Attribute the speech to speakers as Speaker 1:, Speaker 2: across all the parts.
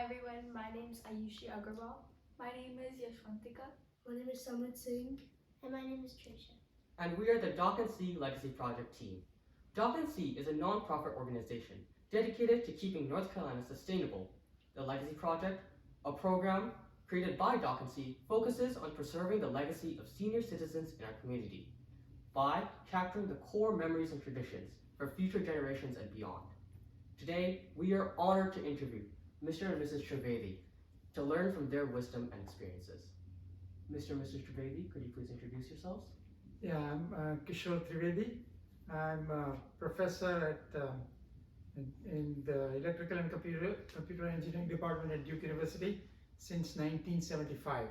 Speaker 1: Hi everyone, my name is Ayushi Agarwal.
Speaker 2: My name is Yashwantika.
Speaker 3: My name is Samrit Singh.
Speaker 4: And my name is Trisha.
Speaker 5: And we are the Doc and C Legacy Project team. Doc and C is a non-profit organization dedicated to keeping North Carolina sustainable. The Legacy Project, a program created by Doc and C, focuses on preserving the legacy of senior citizens in our community by capturing the core memories and traditions for future generations and beyond. Today, we are honored to interview Mr. and Mrs. Trivedi to learn from their wisdom and experiences. Mr. and Mrs. Trivedi, could you please introduce yourselves?
Speaker 6: Yeah, I'm Kishor Trivedi. I'm a professor in the Electrical and Computer Engineering Department at Duke University since 1975.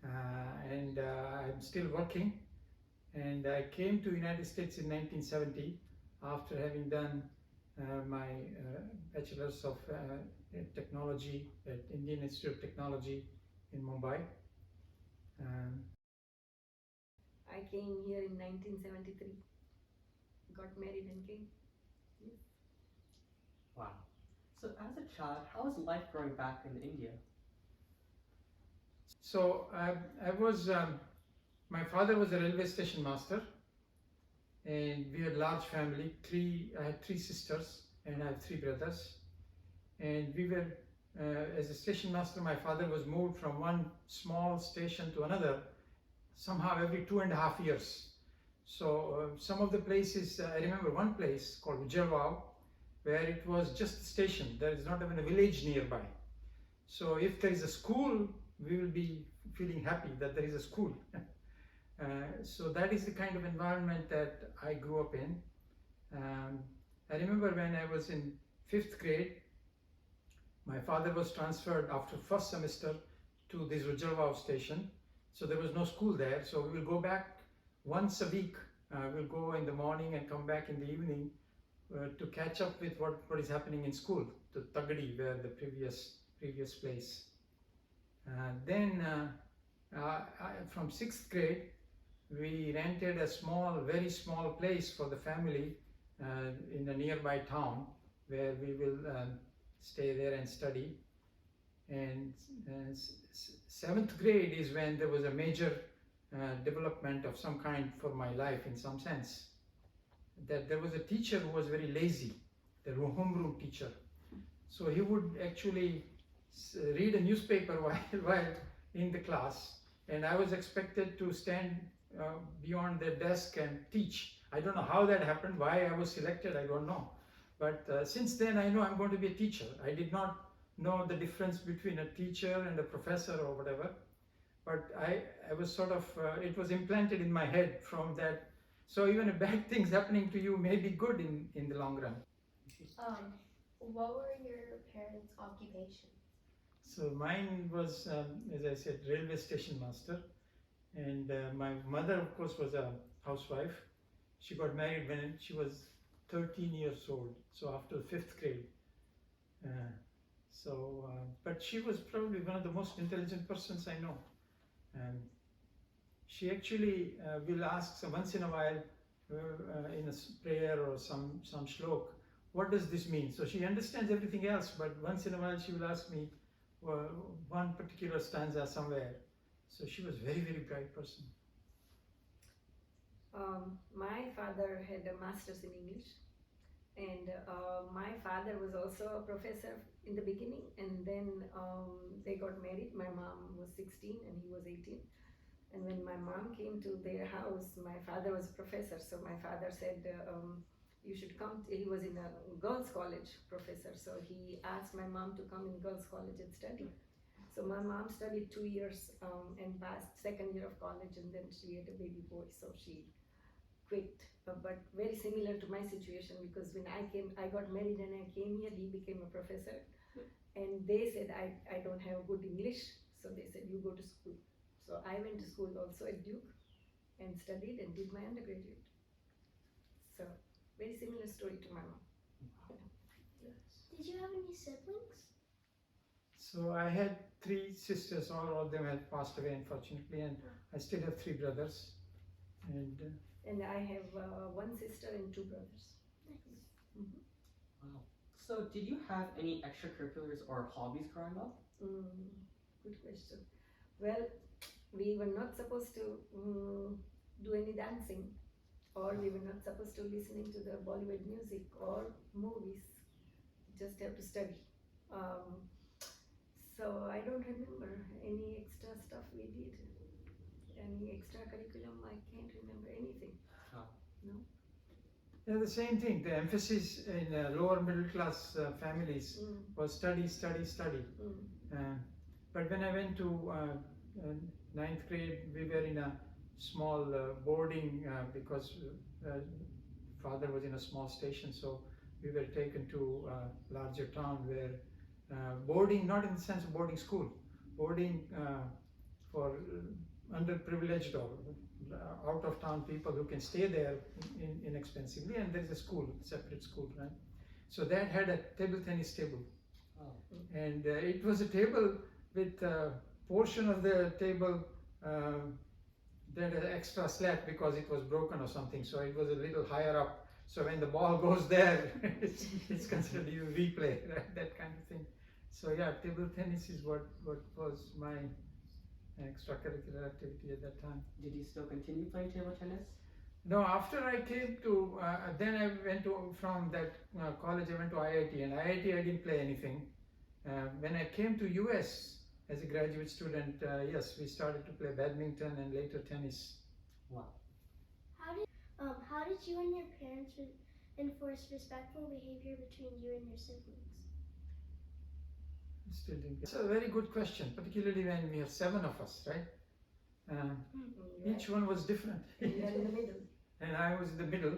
Speaker 6: I'm still working. And I came to United States in 1970 after having done my Bachelor's of Technology at Indian Institute of Technology in Mumbai.
Speaker 7: I came here in 1973, got married and came. Yes.
Speaker 5: Wow. So as a child, how was life growing back in India?
Speaker 6: So my father was a railway station master, and we had a large family. I had three sisters and I have three brothers. And we were, as a station master, my father was moved from one small station to another somehow every 2.5 years. So some of the places, I remember one place called Ujjalwao, where it was just a station. There is not even a village nearby. So if there is a school, we will be feeling happy that there is a school. So that is the kind of environment that I grew up in. I remember when I was in 5th grade, my father was transferred after first semester to this Ujjalwao station. So there was no school there. So we will go back once a week. We'll go in the morning and come back in the evening to catch up with what is happening in school, to Tagadi, where the previous place. Then from 6th grade, we rented a very small place for the family in a nearby town where we will stay there and study. And 7th grade is when there was a major development of some kind for my life in some sense. That there was a teacher who was very lazy, the homeroom teacher. So he would actually read a newspaper while in the class, and I was expected to stand beyond the desk and teach. I don't know how that happened, why I was selected, I don't know. But since then I know I'm going to be a teacher. I did not know the difference between a teacher and a professor or whatever. But I was sort of, it was implanted in my head from that. So even if bad things happening to you may be good in the long run.
Speaker 1: What were your parents' occupations?
Speaker 6: So mine was, as I said, railway station master. And my mother, of course, was a housewife. She got married when she was 13 years old, so after 5th grade. But she was probably one of the most intelligent persons I know. She actually will ask once in a while in a prayer or some shlok, what does this mean? So she understands everything else, but once in a while she will ask me one particular stanza somewhere. So she was very, very bright person.
Speaker 7: My father had a master's in English, and my father was also a professor in the beginning, and then they got married. My mom was 16 and he was 18. And when my mom came to their house, my father was a professor. So my father said, you should come. He was in a girls' college professor. So he asked my mom to come in girls' college and study. So my mom studied 2 years and passed 2nd year of college, and then she had a baby boy. So she quit. But very similar to my situation, because when I got married and I came here, he became a professor. And they said, I don't have good English. So they said, you go to school. So I went to school also at Duke and studied and did my undergraduate. So very similar story to my mom.
Speaker 4: Did you have any siblings?
Speaker 6: So I had 3 sisters, all of them had passed away unfortunately, and I still have 3 brothers. And
Speaker 7: I have 1 sister and 2 brothers.
Speaker 4: Nice.
Speaker 7: Mm-hmm.
Speaker 5: Wow. So, did you have any extracurriculars or hobbies growing up?
Speaker 7: Good question. Well, we were not supposed to do any dancing, or we were not supposed to listening to the Bollywood music or movies. Just have to study. So I don't remember any extra stuff we did. Any extra curriculum, I can't remember anything.
Speaker 5: Huh.
Speaker 7: No.
Speaker 6: Yeah, the same thing. The emphasis in lower middle class families was study, study, study. But when I went to ninth grade, we were in a small boarding because father was in a small station, so we were taken to a larger town where boarding, not in the sense of boarding school, boarding for underprivileged or out of town people who can stay there inexpensively, and there's a school, separate school, right? So that had a table tennis table.
Speaker 5: Oh.
Speaker 6: And it was a table with a portion of the table that had extra slack because it was broken or something, so it was a little higher up. So when the ball goes there, it's considered you replay, right? That kind of thing. So yeah, table tennis is what was my extracurricular activity at that time.
Speaker 5: Did you still continue playing table tennis?
Speaker 6: No, after I came to, then I went to, from that college I went to IIT, and IIT I didn't play anything. When I came to US as a graduate student, yes, we started to play badminton and later tennis.
Speaker 5: Wow.
Speaker 4: How did you and your parents enforce respectful behavior between you and your siblings?
Speaker 6: Still didn't get. It's a very good question, particularly when we have 7 of us, right? Each one was different.
Speaker 7: You are in the middle.
Speaker 6: And I was in the middle,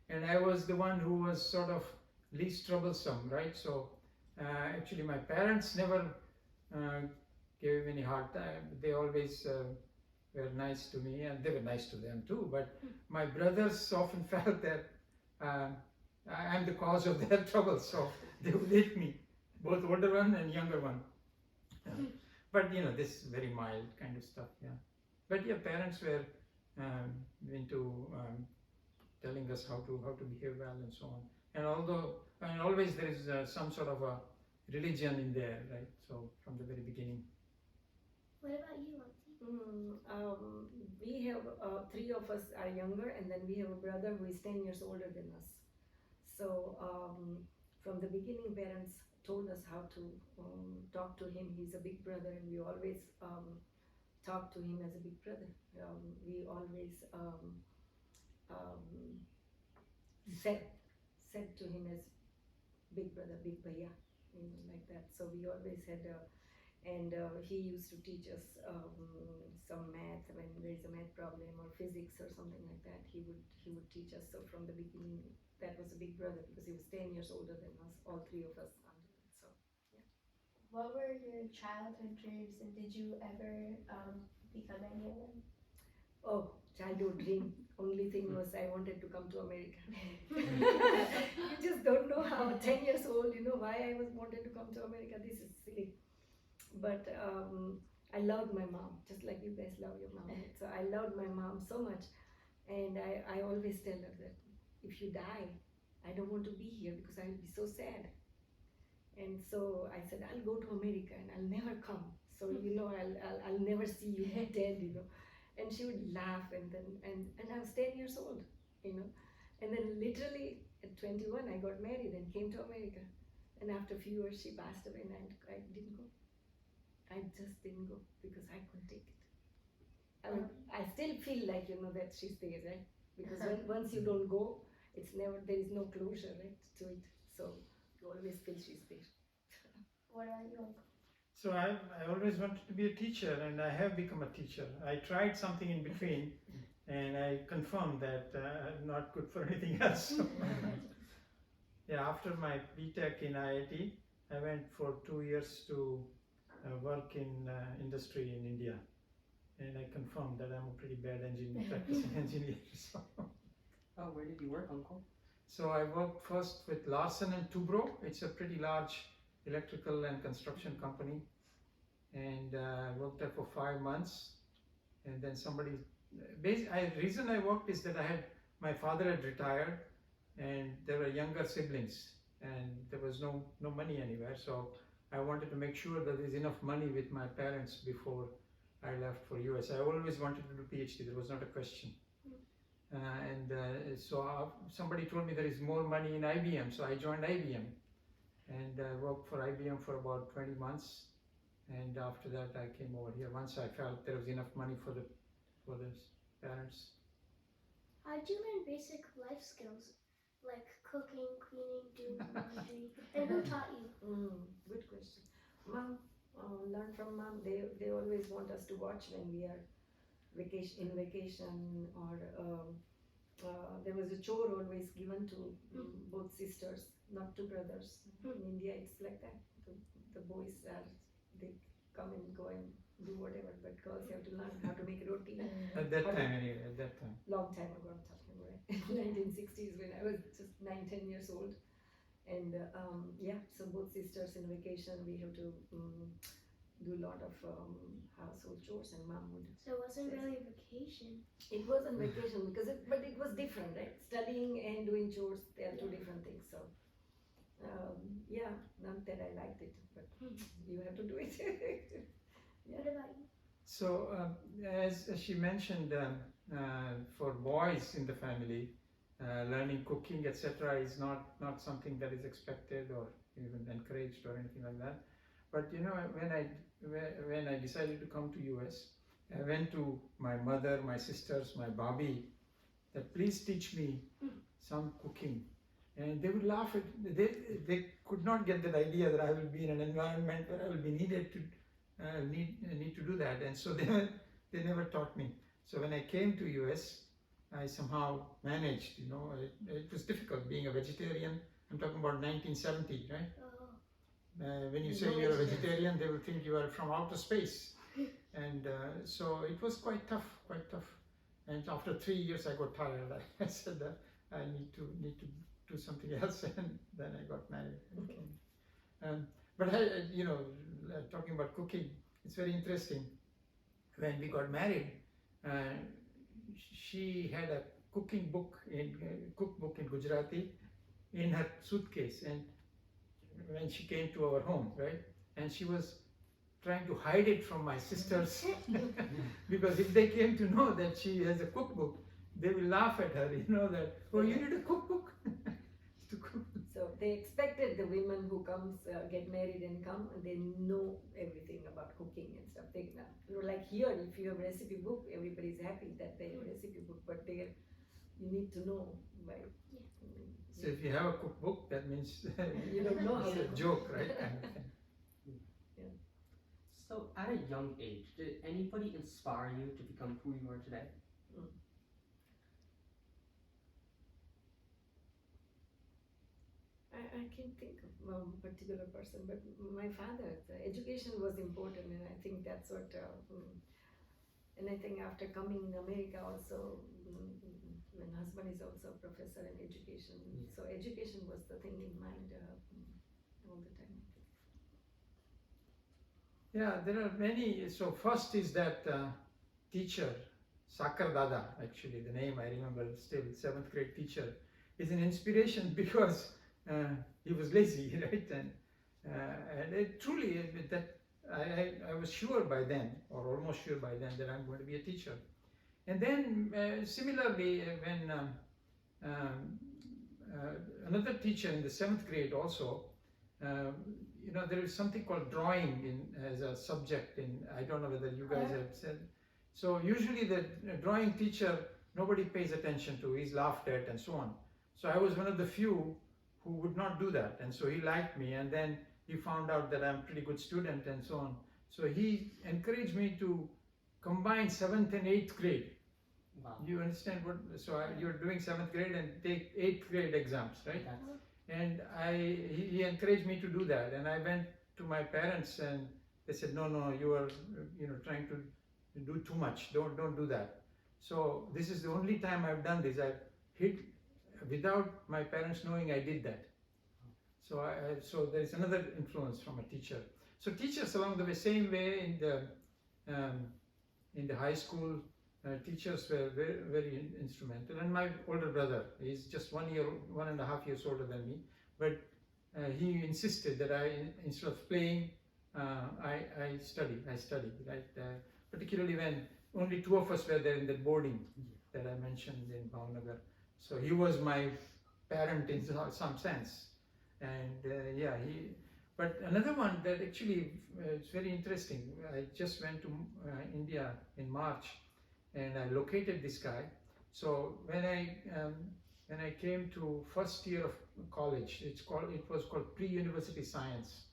Speaker 6: and I was the one who was sort of least troublesome, right? So actually my parents never gave me any hard time. They always were nice to me, and they were nice to them too. But my brothers often felt that I'm the cause of their trouble, so they would hit me, both older one and younger one. But you know, this is very mild kind of stuff, yeah. But yeah, parents were into telling us how to behave well and so on. And although, I mean, always there is some sort of a religion in there, right? So from the very beginning.
Speaker 4: What about you, Auntie?
Speaker 7: We have 3 of us are younger, and then we have a brother who is 10 years older than us. So from the beginning, parents told us how to talk to him. He's a big brother, and we always talk to him as a big brother. We always said to him as big brother, big bhaiya, you know, like that. So we always had, and he used to teach us some math when there is a math problem or physics or something like that. He would teach us. So from the beginning, that was a big brother because he was 10 years older than us, all 3 of us. So yeah.
Speaker 1: What were your childhood dreams, and did you ever become any of them?
Speaker 7: Oh, childhood dream. Only thing was I wanted to come to America. You just don't know how 10 years old, you know, why I wanted to come to America. This is silly. But I loved my mom, just like you guys love your mom. So I loved my mom so much. And I always tell her that if you die, I don't want to be here because I'll be so sad. And so I said, I'll go to America and I'll never come. So, you know, I'll never see you dead, you know. And she would laugh, and I was 10 years old, you know. And then literally at 21, I got married and came to America. And after a few years, she passed away, and I didn't go. I just didn't go because I couldn't take it. I mean, I still feel like, you know, that she's there, right? Because once you don't go, there is no closure, right, to it. So you always feel she's there.
Speaker 1: What are you?
Speaker 6: So I always wanted to be a teacher, and I have become a teacher. I tried something in between, and I confirmed that I'm not good for anything else. Yeah, after my BTech in IIT, I went for 2 years to work in industry in India, and I confirmed that I'm a pretty bad practicing engineer. So.
Speaker 5: Oh, where did you work, Uncle?
Speaker 6: So I worked first with Larsen and Toubro. It's a pretty large electrical and construction company, and I worked there for 5 months. And then reason I worked is that my father had retired, and there were younger siblings, and there was no money anywhere. So I wanted to make sure that there's enough money with my parents before I left for US. I always wanted to do PhD. There was not a question. So somebody told me there is more money in IBM, so I joined IBM and worked for IBM for about 20 months. And after that, I came over here once I felt there was enough money for the parents.
Speaker 4: How did you learn basic life skills like cooking, cleaning, doing laundry, and who taught you?
Speaker 7: Good question. Mom, learn from mom. They always want us to watch when we are in vacation, or there was a chore always given to both sisters, not to brothers. In India, it's like that. The boys they come and go and do whatever, but girls have to learn how to make roti.
Speaker 6: At that time, anyway, at that time.
Speaker 7: Long time ago, I'm talking about 1960s when I was just 9-10 years old. And so both sisters in vacation, we have to do a lot of household chores, and mom would.
Speaker 4: So it wasn't really a vacation.
Speaker 7: It wasn't vacation but it was different, right? Studying and doing chores, they are two different things. So not that I liked it, but you have to do it.
Speaker 4: What about you?
Speaker 6: So as she mentioned, for boys in the family, learning cooking, etc., is not something that is expected or even encouraged or anything like that. But when I decided to come to US, I went to my mother, my sisters, my Bobby, that please teach me some cooking. And they would laugh at they could not get that idea that I will be in an environment where I will be needed to need to do that, and so they never taught me. So when I came to US, I somehow managed. It was difficult being a vegetarian. I'm talking about 1970, right? When you say you're a vegetarian, they will think you are from outer space, and so it was quite tough. And after 3 years, I got tired. I said that I need to do something else, and then I got married. But talking about cooking, it's very interesting. When we got married, she had a cookbook in Gujarati in her suitcase, and when she came to our home, right, and she was trying to hide it from my sisters because if they came to know that she has a cookbook, they will laugh at her, that, oh, you need a cookbook to cook.
Speaker 7: So they expected the women who get married and come, and they know everything about cooking and stuff. Like here, if you have a recipe book, everybody's happy that they have a recipe book, but there you need to know, right?
Speaker 6: So if you have a cookbook, that means
Speaker 7: you don't know how
Speaker 6: it's
Speaker 7: to
Speaker 6: a
Speaker 7: cook.
Speaker 6: joke, right?
Speaker 5: So at a young age, did anybody inspire you to become who you are today?
Speaker 7: I can't think of a particular person, but my father, education was important, and I think that's what, and I think after coming in America also, my husband is also a professor in education, so education was the thing in mind all the time.
Speaker 6: Yeah, there are many. So first is that teacher, Sakar Dada, actually the name I remember still, 7th grade teacher, is an inspiration because he was lazy, right? And it truly, that I was sure by then, or almost sure by then, that I'm going to be a teacher. And then similarly, when another teacher in the 7th grade also, there is something called drawing as a subject I don't know whether you guys have said. So usually the drawing teacher, nobody pays attention to, he's laughed at and so on. So I was one of the few who would not do that, and so he liked me, and then he found out that I'm a pretty good student and so on. So he encouraged me to combine 7th and 8th grade.
Speaker 5: Wow.
Speaker 6: You understand what? So you're doing 7th grade and take 8th grade exams, right? And he encouraged me to do that, and I went to my parents and they said, no, you are trying to do too much. Don't do that. So this is the only time I've done this. I've hit without my parents knowing I did that. So so there is another influence from a teacher. So teachers along the way, same way in the high school, teachers were very, very instrumental. And my older brother, he's just 1.5 years older than me, but he insisted that instead of playing, I study, right? Particularly when only two of us were there in the boarding that I mentioned in Bhavnagar. So he was my parent in some sense. And but another one that actually is very interesting. I just went to India in March, and I located this guy. So when I came to first year of college, it was called pre-university science.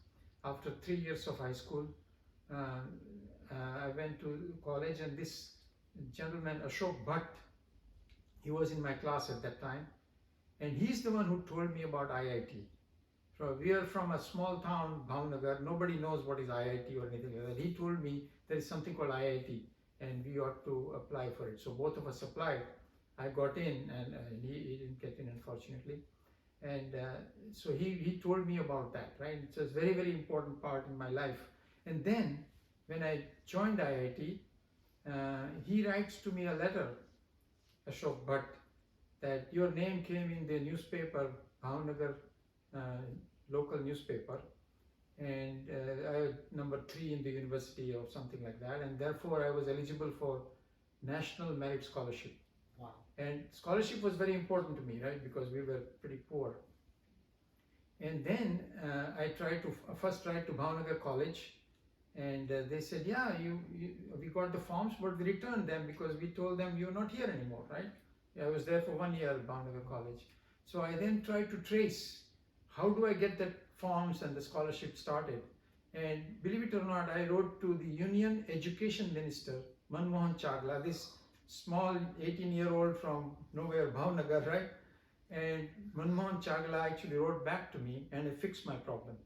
Speaker 6: After 3 years of high school, I went to college, and this gentleman Ashok Bhatt, he was in my class at that time, and he's the one who told me about IIT. So we are from a small town, Bhavnagar. Nobody knows what is IIT or anything like that. He told me there is something called IIT, and we ought to apply for it. So both of us applied. I got in, and he didn't get in, unfortunately. And so he told me about that, right? It's a very, very important part in my life. And then when I joined IIT, he writes to me a letter, Ashok Bhatt, that your name came in the newspaper, Bhavnagar local newspaper, and I was number 3 in the university or something like that, and therefore I was eligible for National Merit Scholarship.
Speaker 5: Wow.
Speaker 6: And scholarship was very important to me, right, because we were pretty poor. And then I first tried to Bhavnagar College, and they said, yeah, we got the forms, but we returned them because we told them you're not here anymore, right? I was there for 1 year at Bhavnagar College. So I then tried to trace, how do I get the forms and the scholarship started? And believe it or not, I wrote to the Union Education Minister, Manmohan Chagla, this small 18-year-old from nowhere, Bhavnagar, right? And Manmohan Chagla actually wrote back to me, and it fixed my problem.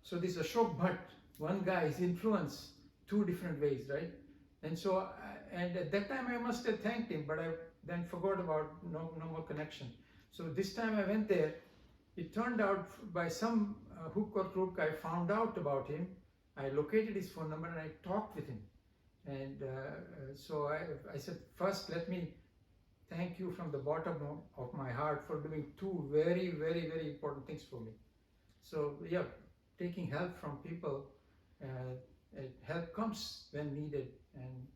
Speaker 6: So this Ashok Bhatt, one guy is influenced 2 different ways, right? And so, and at that time I must have thanked him, but I then forgot about no more connection. So this time I went there. It turned out by some hook or crook, I found out about him. I located his phone number and I talked with him. And so I said, first let me thank you from the bottom of my heart for doing 2 very, very, very important things for me. So yeah, taking help from people, help comes when needed, and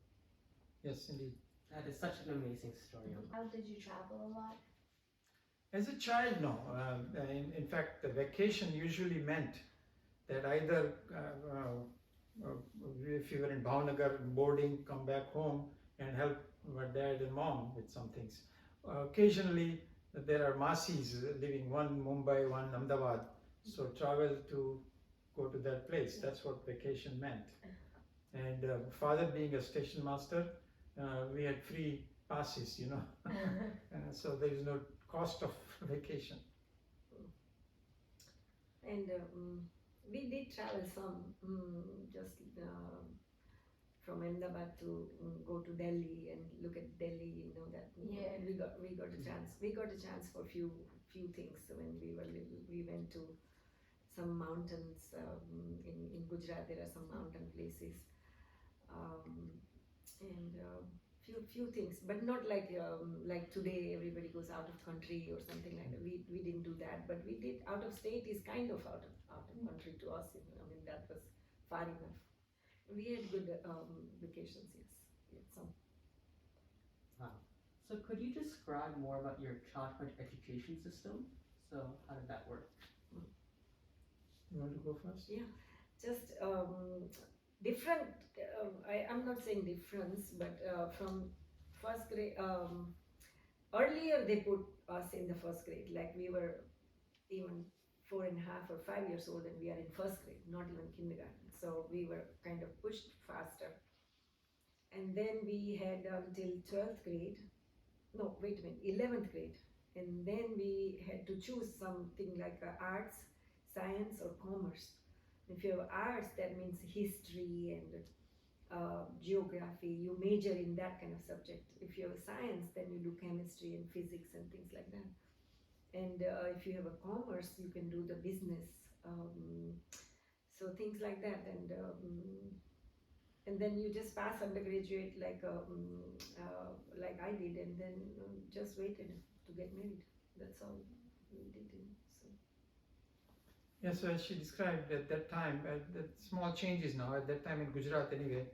Speaker 6: yes, indeed.
Speaker 5: That is such an amazing story.
Speaker 1: How did you travel a lot?
Speaker 6: As a child, no. In fact, the vacation usually meant that either if you were in Bhavnagar boarding, come back home and help my dad and mom with some things. Occasionally, there are Masis living, one in Mumbai, one in Ahmedabad. So travel to go to that place. That's what vacation meant. And father being a station master, we had free passes, you know. So there is no cost of vacation.
Speaker 7: And we did travel some, just from Ahmedabad to go to Delhi and look at Delhi, you know, that
Speaker 1: Yeah.
Speaker 7: we got a chance. We got a chance for few things when we were little. We went to some mountains in Gujarat. There are some mountain places, and few things, but not like today everybody goes out of country or something like that. We didn't do that, but we did. Out of state is kind of out of country to us, you know. I mean, that was far enough. We had good vacations, yes. We had some.
Speaker 5: Wow. So could you describe more about your childhood education system? So how did that work?
Speaker 6: You want to go first?
Speaker 7: Yeah, just different. I'm not saying difference, but from first grade. Earlier they put us in the first grade, like we were even 4.5 or 5 years old, and we are in first grade, not even kindergarten. So we were kind of pushed faster. And then we had until 12th grade. No, wait a minute, 11th grade. And then we had to choose something like arts, science, or commerce. If you have arts, that means history and geography. You major in that kind of subject. If you have science, then you do chemistry and physics and things like that. And if you have a commerce, you can do the business. So things like that. And then you just pass undergraduate like I did, and then just waited to get married. That's all we did. So.
Speaker 6: Yeah, so as she described at that time, the small changes now. At that time in Gujarat, anyway,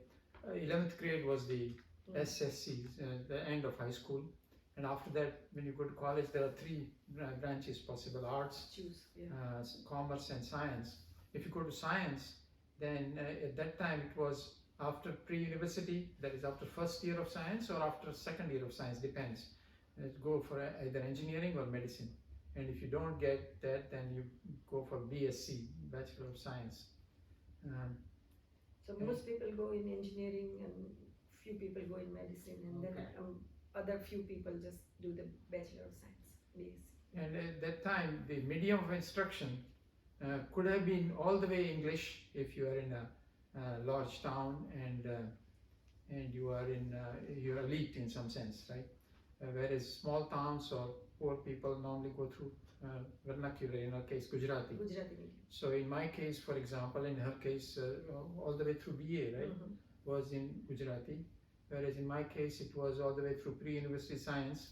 Speaker 6: 11th grade was the SSC, the end of high school, and after that, when you go to college, there are three branches possible: arts,
Speaker 7: Choose. Yeah.
Speaker 6: commerce, and science. If you go to science, then at that time it was after pre-university, that is after first year of science or after second year of science, depends. Go for either engineering or medicine. And if you don't get that, then you go for BSc, Bachelor of Science.
Speaker 7: So most people go in engineering and few people go in medicine, and then other few people just do the Bachelor of Science, BSc.
Speaker 6: And at that time, the medium of instruction could have been all the way English if you are in a large town and you are you're elite in some sense, right? Whereas small towns or poor people normally go through vernacular, in our case Gujarati.
Speaker 7: Gujarati medium.
Speaker 6: So in my case, for example, in her case, all the way through BA, right, was in Gujarati, whereas in my case it was all the way through pre-university science.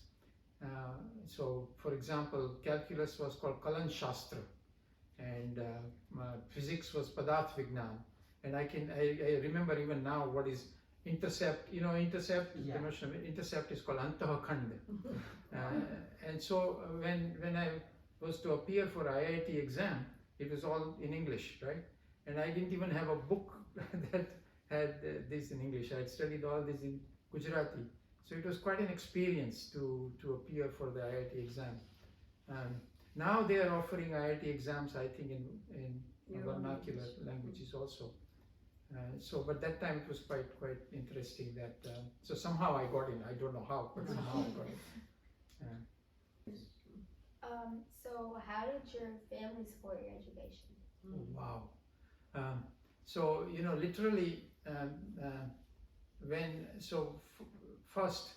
Speaker 6: So for example, calculus was called Kalan Shastra, and physics was Padarth Vignan, and I remember even now what is intercept. You know, intercept.
Speaker 5: Yeah.
Speaker 6: Intercept is called Antahakhand. And so when I was to appear for IIT exam, it was all in English, right? And I didn't even have a book that had this in English. I had studied all this in Gujarati. So it was quite an experience to appear for the IIT exam. Now they are offering IIT exams, I think, in vernacular languages also. But that time it was quite interesting that, so somehow I got in. I don't know how, but somehow I got in.
Speaker 1: So how did your family support your education?
Speaker 6: Wow. So, you know, literally, first,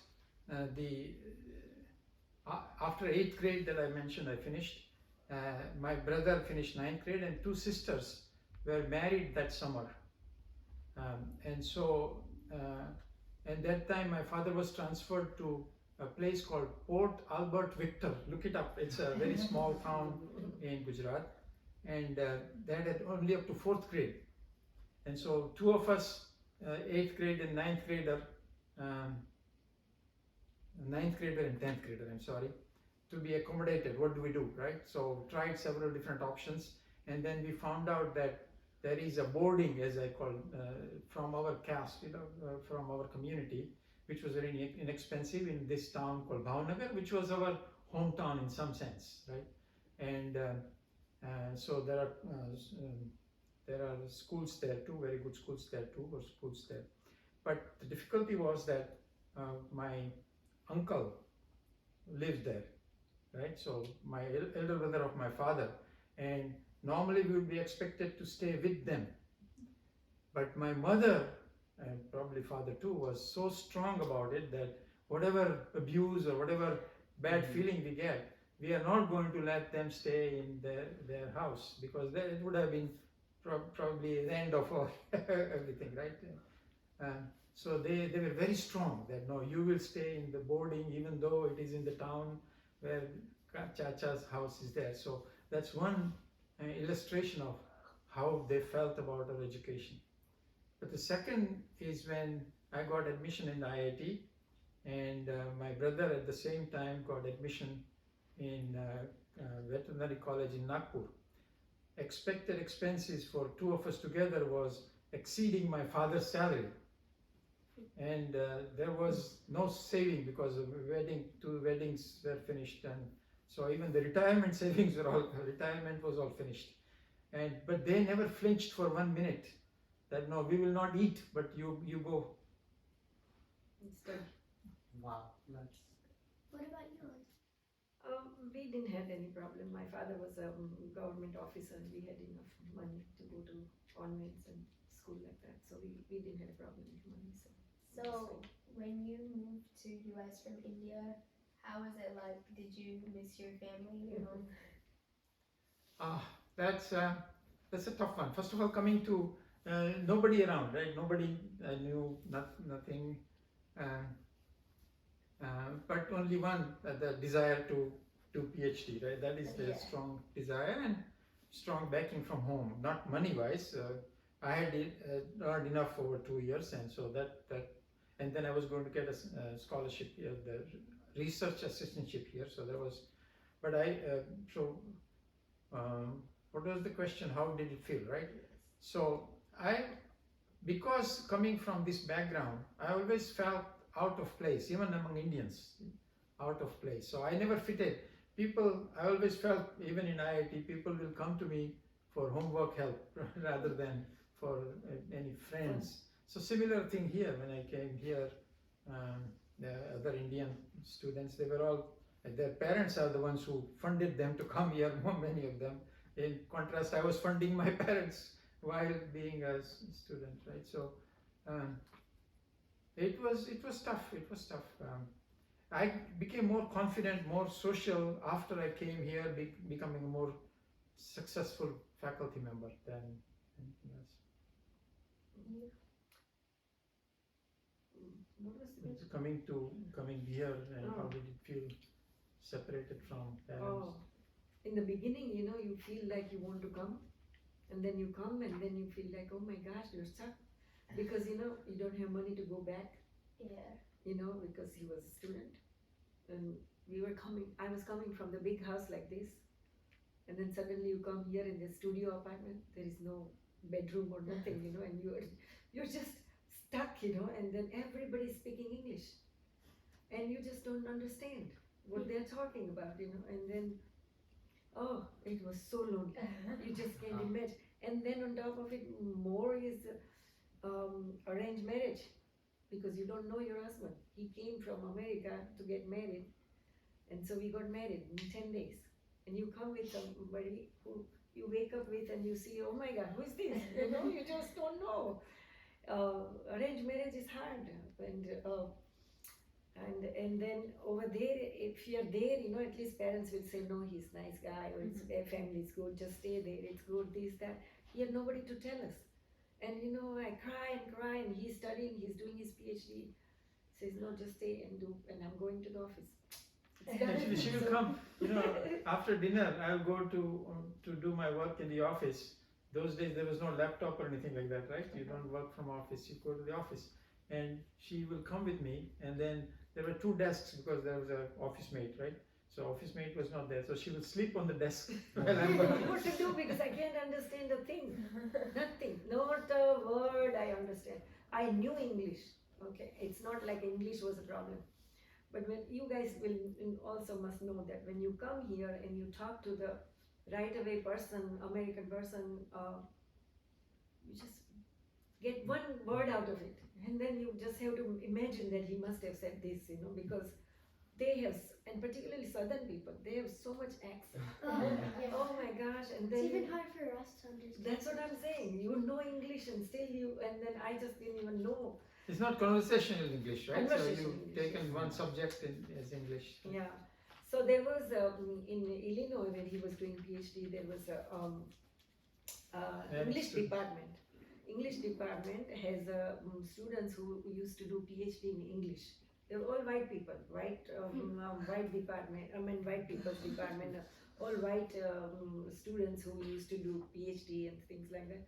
Speaker 6: after 8th grade that I mentioned, I finished. My brother finished 9th grade, and two sisters were married that summer. And so, at that time, my father was transferred to a place called Port Albert Victor. Look it up. It's a very small town in Gujarat, and that had only up to 4th grade. And so, two of us, 8th grade and 9th grader, 9th grader and 10th grader, I'm sorry, to be accommodated. What do we do, right? So, tried several different options, and then we found out that there is a boarding, as I call, from our caste, from our community, which was very inexpensive in this town called Bhavnagar, which was our hometown in some sense, right? And so there are schools there too, very good schools there too, or schools there. But the difficulty was that my uncle lived there, right? So my elder brother of my father, and normally we would be expected to stay with them. But my mother, and probably father too, was so strong about it that whatever abuse or whatever bad feeling we get, we are not going to let them stay in their house, because it would have been probably the end of everything, right? So they were very strong that no, you will stay in the boarding even though it is in the town where Chacha's house is there. So that's one illustration of how they felt about our education. But the second is when I got admission in the IIT, and my brother at the same time got admission in veterinary college in Nagpur. Expected expenses for two of us together was exceeding my father's salary, and there was no saving because two weddings were finished, and so even the retirement savings retirement was all finished. But they never flinched for 1 minute. That no, we will not eat, but you go.
Speaker 7: Instead.
Speaker 5: Wow, nice.
Speaker 4: What about you?
Speaker 7: We didn't have any problem. My father was a government officer. We had enough money to go to convents and school like that. So we didn't have a problem with money.
Speaker 1: So when you moved to US from India, how was it like? Did you miss your family? You know?
Speaker 6: That's a tough one. First of all, coming to nobody around, right? Nobody knew, nothing. But only one, the desire to do PhD, right? That is the strong desire, and strong backing from home, not money wise. I had earned enough over 2 years, and so and then I was going to get a scholarship here, the research assistantship here. So there was, but what was the question? How did it feel, right? So because coming from this background, I always felt out of place, even among Indians, out of place. So I never fitted. I always felt, even in IIT, people will come to me for homework help rather than for any friends. So similar thing here, when I came here, the other Indian students, they were all, their parents are the ones who funded them to come here, many of them. In contrast, I was funding my parents while being a student, right? So it was tough. It was tough. I became more confident, more social after I came here, becoming a more successful faculty member than anything else.
Speaker 7: What was the question?
Speaker 6: Coming here, and how did it feel separated from parents?
Speaker 7: In the beginning, you feel like you want to come, and then you come, and then you feel like, oh my gosh, you're stuck, because you don't have money to go back.
Speaker 1: Yeah.
Speaker 7: Because he was a student, and I was coming from the big house like this, and then suddenly you come here in the studio apartment. There is no bedroom or nothing, and you're just stuck, and then everybody's speaking English, and you just don't understand what they're talking about, and then it was so lonely. You just can't imagine. And then on top of it, more is arranged marriage, because you don't know your husband. He came from America to get married, and so we got married in 10 days. And you come with somebody who you wake up with, and you see, oh my God, who is this? You just don't know. Arranged marriage is hard, and then over there, if you're there, at least parents will say, no, he's a nice guy, or their family is good, just stay there, it's good, this, that. He had nobody to tell us. And I cry, and he's studying, he's doing his PhD. Says, no, just stay and do, and I'm going to the office.
Speaker 6: Actually, she will come, after dinner, I'll go to do my work in the office. Those days there was no laptop or anything like that, right? You don't work from office, you go to the office. And she will come with me, and then there were 2 desks because there was an office mate, right? So office mate was not there, so she will sleep on the desk while I'm working.
Speaker 7: What to do, because I can't understand a thing. Nothing. Not a word I understand. I knew English. Okay, it's not like English was a problem. But when you guys will also must know that when you come here and you talk to the right away person, American person, you just get one word out of it, and then you just have to imagine that he must have said this, because they have, and particularly southern people, they have so much accent. Oh my gosh, and then
Speaker 4: It's even hard for us to understand.
Speaker 7: that's what I'm saying. You know English, and still and then I just didn't even know.
Speaker 6: It's not conversational English, right? So
Speaker 7: Conversational
Speaker 6: you've
Speaker 7: English,
Speaker 6: taken
Speaker 7: yes.
Speaker 6: one subject as English.
Speaker 7: Yeah. So there was in Illinois, when he was doing PhD, there was a English department. English department has students who used to do PhD in English. They're all white people, white department. White people's department. All white students who used to do PhD and things like that.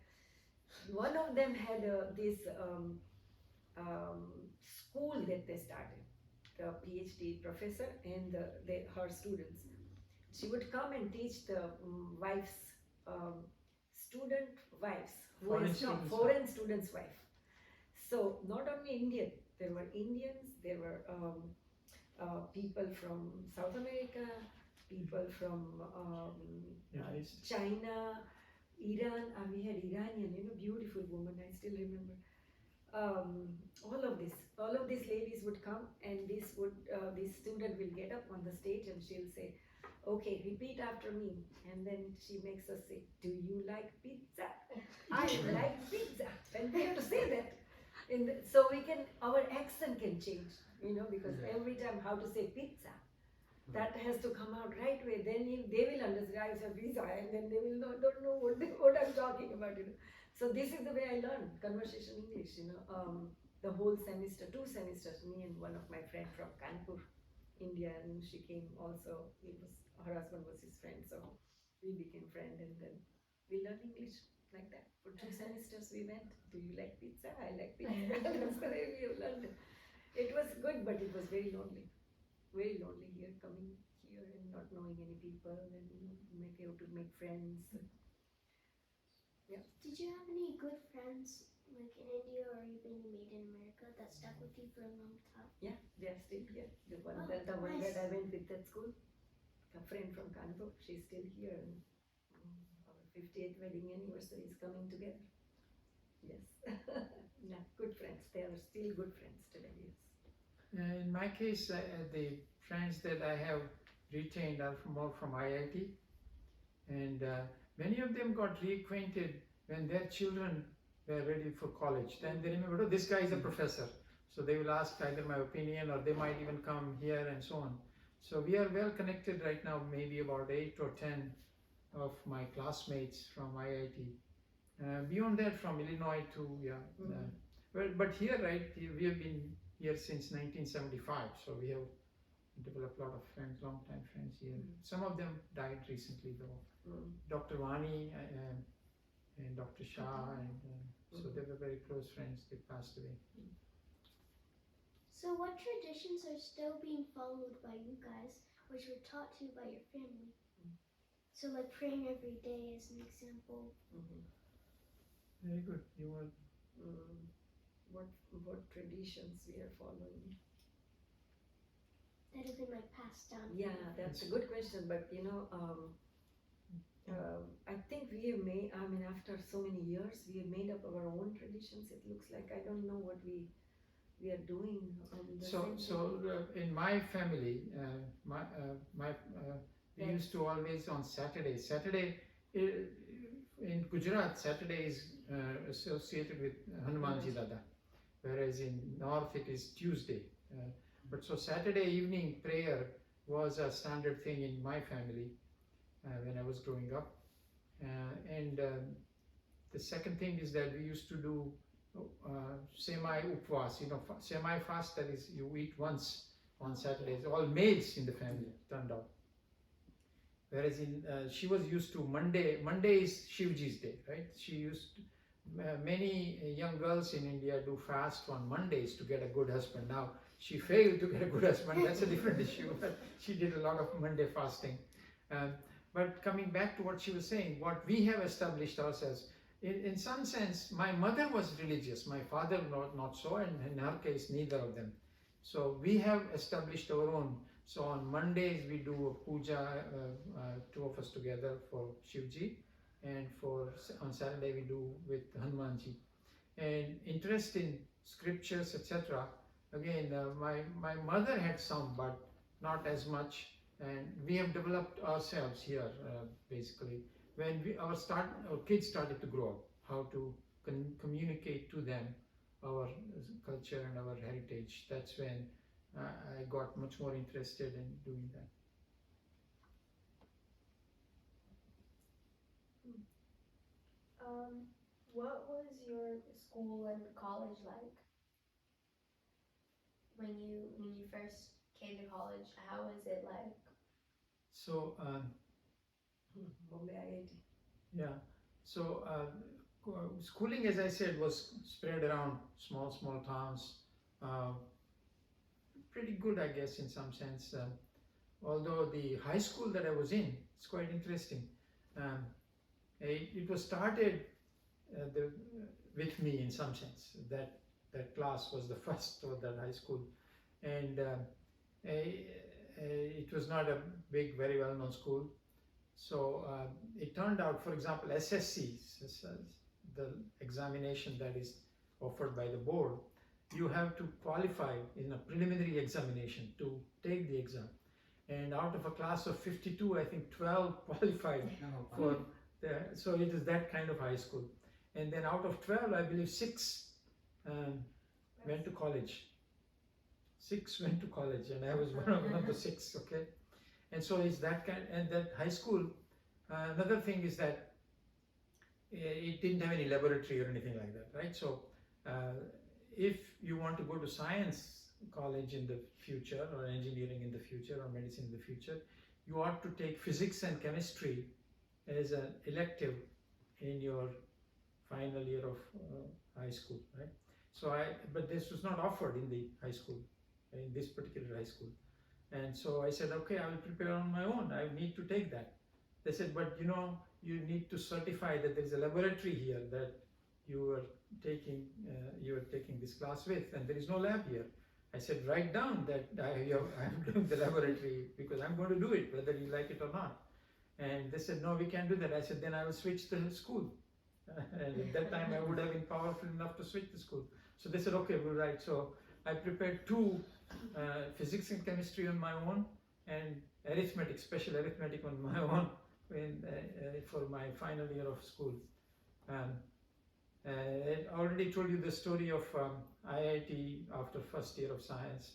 Speaker 7: One of them had this school that they started. The PhD professor and her students. She would come and teach the student wives, who is foreign student's wife. So not only Indian, there were Indians, there were people from South America, people from China, Iran. We had Iranian, beautiful woman, I still remember. All of these ladies would come, and this student will get up on the stage and she'll say, okay, repeat after me. And then she makes us say, do you like pizza? I like pizza. And we have to say that. So our accent can change, because every time how to say pizza, that has to come out right way. Then they will understand, I say pizza, and then they will don't know what I'm talking about, So this is the way I learned conversation English, the whole semester, 2 semesters, me and one of my friends from Kanpur, India, and she came also. Her husband was his friend, so we became friends, and then we learned English like that. For 2 semesters we went. Do you like pizza? I like pizza. That's the way we learned. It was good, but it was very lonely. Very lonely here, coming here and not knowing any people, and you have to make friends.
Speaker 4: Did you have any good friends like in India or even you made in America that stuck with you for a long time?
Speaker 7: Yeah, they are still here. The one,
Speaker 4: Oh,
Speaker 7: the one
Speaker 4: nice.
Speaker 7: that I went with that school, a friend from Kanpur, she's still here. And our 50th wedding anniversary is coming together. Yes. Yeah, good friends. They are still good friends today. Yes.
Speaker 6: In my case, the friends that I have retained are more from IIT, and many of them got reacquainted when their children were ready for college. Then they remember, oh, this guy is a professor. So they will ask either my opinion, or they might even come here and so on. So we are well connected right now, maybe about 8 or 10 of my classmates from IIT. Beyond that, from Illinois to, but here, right, we have been here since 1975, so we have developed a lot of friends, long-time friends here. Some of them died recently, though. Dr. Vani and Dr. Shah, and so they were very close friends. They passed away.
Speaker 4: So what traditions are still being followed by you guys, which were taught to you by your family? So like praying every day as an example.
Speaker 6: Very good. You want?
Speaker 7: What traditions we are following?
Speaker 4: That have been like passed down.
Speaker 7: Yeah, that's a good question. But I think we have made. I mean, after so many years, we have made up our own traditions. It looks like I don't know what we are doing.
Speaker 6: In my family, we used to always on Saturday. In Gujarat, Saturday is associated with Hanumanji Dada, whereas in North it is Tuesday. But so Saturday evening prayer was a standard thing in my family when I was growing up. The second thing is that we used to do semi-upvas, semi-fast, that is you eat once on Saturdays. All males in the family turned out. Whereas she was used to Monday is Shivji's day, right? She used to, many young girls in India do fast on Mondays to get a good husband. Now, she failed to get a good husband, that's a different issue, but she did a lot of Monday fasting. But coming back to what she was saying, what we have established ourselves, in some sense, my mother was religious, my father not so, and in her case, neither of them. So we have established our own. So on Mondays we do a puja, two of us together for Shivji, and on Saturday we do with Hanumanji. And interest in scriptures, etc. Again, my mother had some, but not as much. And we have developed ourselves here, basically. When our kids started to grow up, how to communicate to them our culture and our heritage. That's when I got much more interested in doing that.
Speaker 1: What was your school and college like? When you first came to college, how was it like?
Speaker 6: So,
Speaker 7: Bombay IIT.
Speaker 6: yeah. So, schooling, as I said, was spread around small towns. Pretty good, I guess, in some sense. Although the high school that I was in, it's quite interesting. It was started with me in some sense. That class was the first of that high school, and it was not a big, very well-known school. So it turned out, for example, SSC, the examination that is offered by the board, you have to qualify in a preliminary examination to take the exam. And out of a class of 52, I think 12 qualified for so it is that kind of high school. And then out of 12, I believe 6 went to college. 6 went to college, and I was one of the 6, okay? And so it's that kind, and that high school, another thing is that it didn't have any laboratory or anything like that, right? So if you want to go to science college in the future, or engineering in the future, or medicine in the future, you ought to take physics and chemistry as an elective in your final year of high school, right? But this was not offered in the high school, in this particular high school. And so I said, okay, I will prepare on my own. I need to take that. They said, but you need to certify that there is a laboratory here that you are taking this class with, and there is no lab here. I said, write down that I'm doing the laboratory because I'm going to do it, whether you like it or not. And they said, no, we can't do that. I said, then I will switch the school. And at that time, I would have been powerful enough to switch the school. So they said, okay, we'll write. So I prepared 2 physics and chemistry on my own, and arithmetic, special arithmetic on my own for my final year of school. I already told you the story of IIT after first year of science.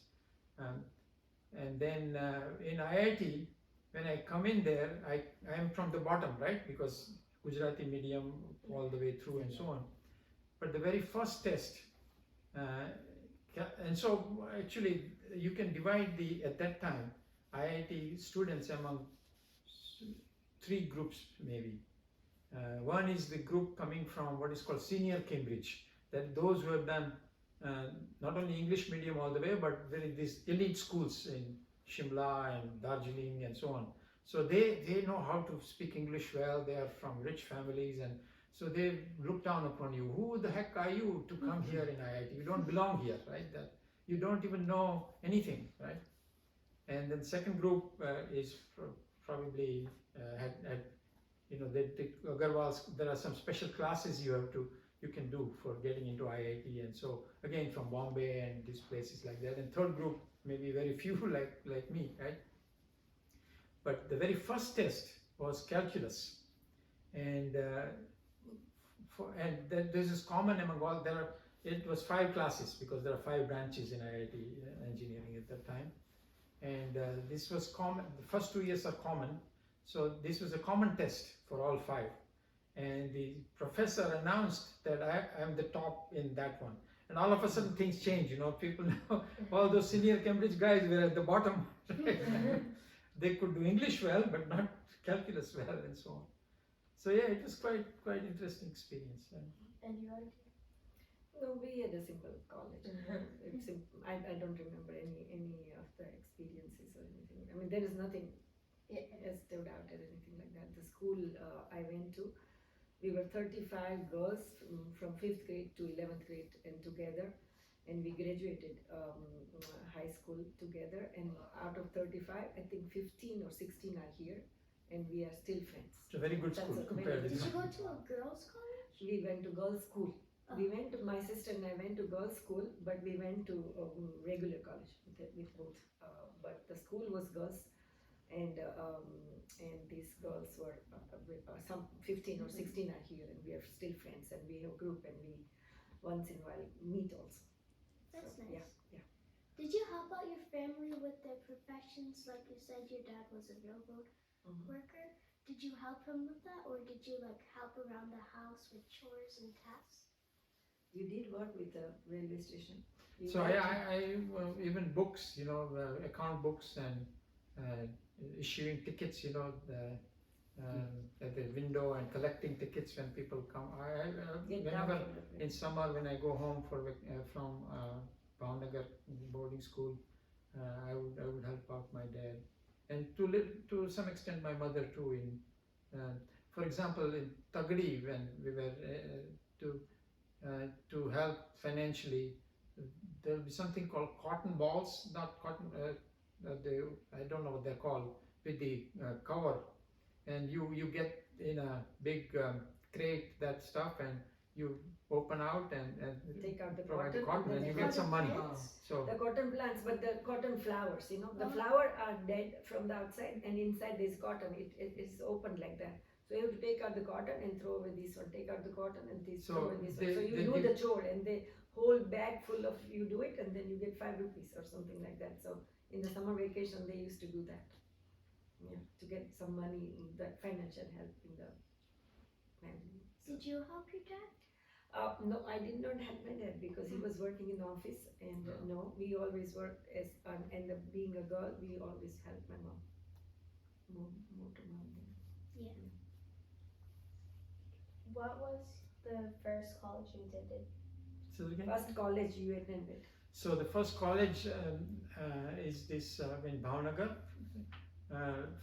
Speaker 6: And then in IIT, when I come in there, I am from the bottom, right? Because Gujarati medium all the way through and so on. But the very first test, and so actually you can divide at that time, IIT students among 3 groups maybe. One is the group coming from what is called senior Cambridge, that those who have done not only English medium all the way, but these elite schools in Shimla and Darjeeling and so on. So they know how to speak English well, they are from rich families, and so they look down upon you. Who the heck are you to come here in IIT? You don't belong here, right? That you don't even know anything, right? And then second group is probably there are some special classes you can do for getting into IIT, and so again from Bombay and these places like that. And third group, maybe very few like me, right? But the very first test was calculus, and this is common among all. It was 5 classes because there are 5 branches in IIT engineering at that time, and this was common. The first 2 years are common, so this was a common test for all 5. And the professor announced that I am the top in that one. And all of a sudden things change, people know all those senior Cambridge guys were at the bottom. They could do English well, but not calculus well and so on. So yeah, it was quite interesting experience.
Speaker 1: And you are?
Speaker 7: No, we had a simple college. I don't remember any of the experiences or anything. I mean, there is nothing as stood out or anything like that. The school I went to, we were 35 girls from 5th grade to 11th grade and together, and we graduated high school together, and out of 35, I think 15 or 16 are here, and we are still friends.
Speaker 6: It's a very good school compared
Speaker 4: Did
Speaker 6: to
Speaker 4: you go to a girls' college?
Speaker 7: We went to girls' school. My sister and I went to girls' school, but we went to regular college with both. But the school was girls, and these girls were some 15 or 16 are here, and we are still friends, and we have a group, and we once in a while meet also.
Speaker 4: That's
Speaker 7: So,
Speaker 4: nice.
Speaker 7: Yeah.
Speaker 4: Did you help out your family with their professions? Like you said, your dad was a railroad worker. Did you help him with that, or did you help around the house with chores and tasks?
Speaker 7: You did work with the railway station.
Speaker 6: So I even books, account books and issuing tickets, at the window and collecting tickets when people come. Whenever in summer when I go home from Bhavnagar boarding school, I would help out my dad, and to some extent my mother too. For example, in Tagdi, when we were to help financially, there will be something called cotton balls, not cotton. I don't know what they're called, with the cover, and you get in a big crate that stuff, and you open out and
Speaker 7: take out the
Speaker 6: cotton and you get some money. So
Speaker 7: the cotton plants, but the cotton flowers, the flower are dead from the outside, and inside there's cotton. It is opened like that. So you have to take out the cotton and throw away this one. Take out the cotton and throw away this one. So you do the chore, and the whole bag full of you do it, and then you get 5 rupees or something like that. So in the summer vacation they used to do that. Yeah, to get some money, that financial help in the family. So.
Speaker 4: Did you help your dad?
Speaker 7: No, I did not help my dad because he was working in the office, and no, we always worked as and being a girl, we always helped my mom. More to mom.
Speaker 4: Yeah.
Speaker 1: what was the first college you attended?
Speaker 6: So again?
Speaker 7: First college you attended?
Speaker 6: So the first college is this in Bhavnagar.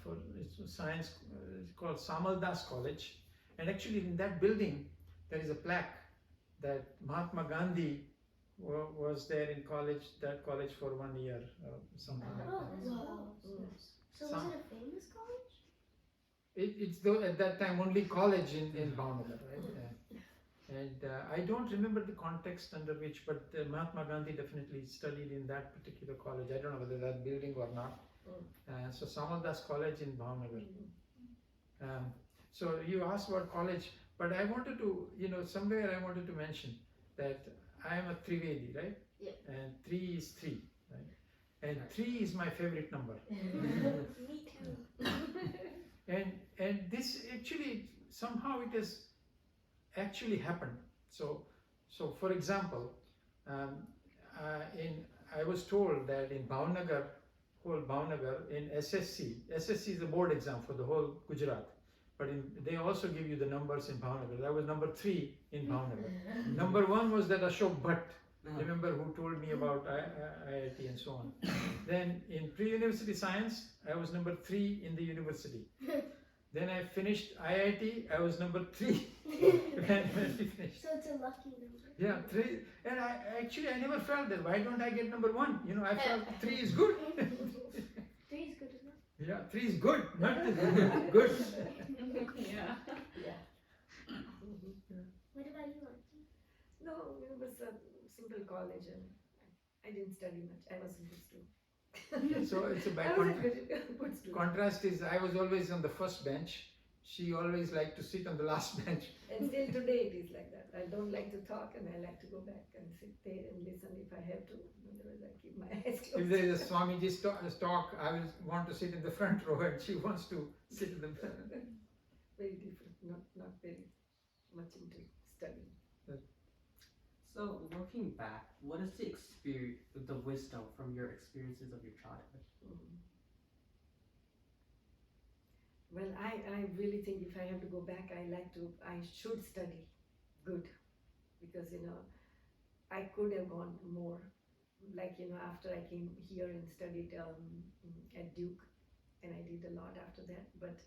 Speaker 6: For it's science, it's called Samaldas College, and actually in that building there is a plaque that Mahatma Gandhi was there in college, that college for 1 year, something like
Speaker 4: Oh,
Speaker 6: that.
Speaker 4: that's
Speaker 3: Wow.
Speaker 4: cool. So
Speaker 6: Some-
Speaker 4: was it a famous college?
Speaker 6: It's though at that time only college in Bhavnagar, right? And I don't remember the context under which, but Mahatma Gandhi definitely studied in that particular college. I don't know whether that building or not. So Samaldas College in Bhavnagar. So you asked about college, but I wanted to, somewhere I wanted to mention that I am a Trivedi, right?
Speaker 1: Yeah.
Speaker 6: And 3 is 3, right? And 3 is my favorite number.
Speaker 2: Me too.
Speaker 6: And this actually somehow it has actually happened. So for example, I was told that in Bhavnagar, whole Bhavnagar, in SSC is the board exam for the whole Gujarat, but they also give you the numbers in Bhavnagar. I was number 3 in Bhavnagar. Number 1 was that Ashok Bhatt, remember, who told me about IIT and so on. Then in pre-university science, I was number 3 in the university. Then I finished IIT, I was number 3 when we finished.
Speaker 4: So it's a lucky number.
Speaker 6: Yeah, 3, and I never felt that, why don't I get number 1? I felt 3 is good.
Speaker 4: 3 is good enough.
Speaker 6: Yeah, 3 is good, not good.
Speaker 2: Yeah.
Speaker 4: What about you, Auntie?
Speaker 7: No, it was a simple college and I didn't study much. I wasn't good student.
Speaker 6: So it's a
Speaker 7: I
Speaker 6: bad
Speaker 7: wasn't good student.
Speaker 6: contrast is I was always on the first bench. She always liked to sit on the last bench.
Speaker 7: And still today it is like that. I don't like to talk and I like to go back and sit there and listen if I have to. Otherwise I keep my eyes
Speaker 6: If
Speaker 7: closed.
Speaker 6: there is a Swamiji's talk, I will want to sit in the front row and she wants to sit in the front.
Speaker 7: Very different, not very much into studying.
Speaker 5: So looking back, what is the wisdom from your experiences of your childhood?
Speaker 7: Well, I really think if I have to go back, I should study good because, I could have gone more. Like, after I came here and studied at Duke, and I did a lot after that, but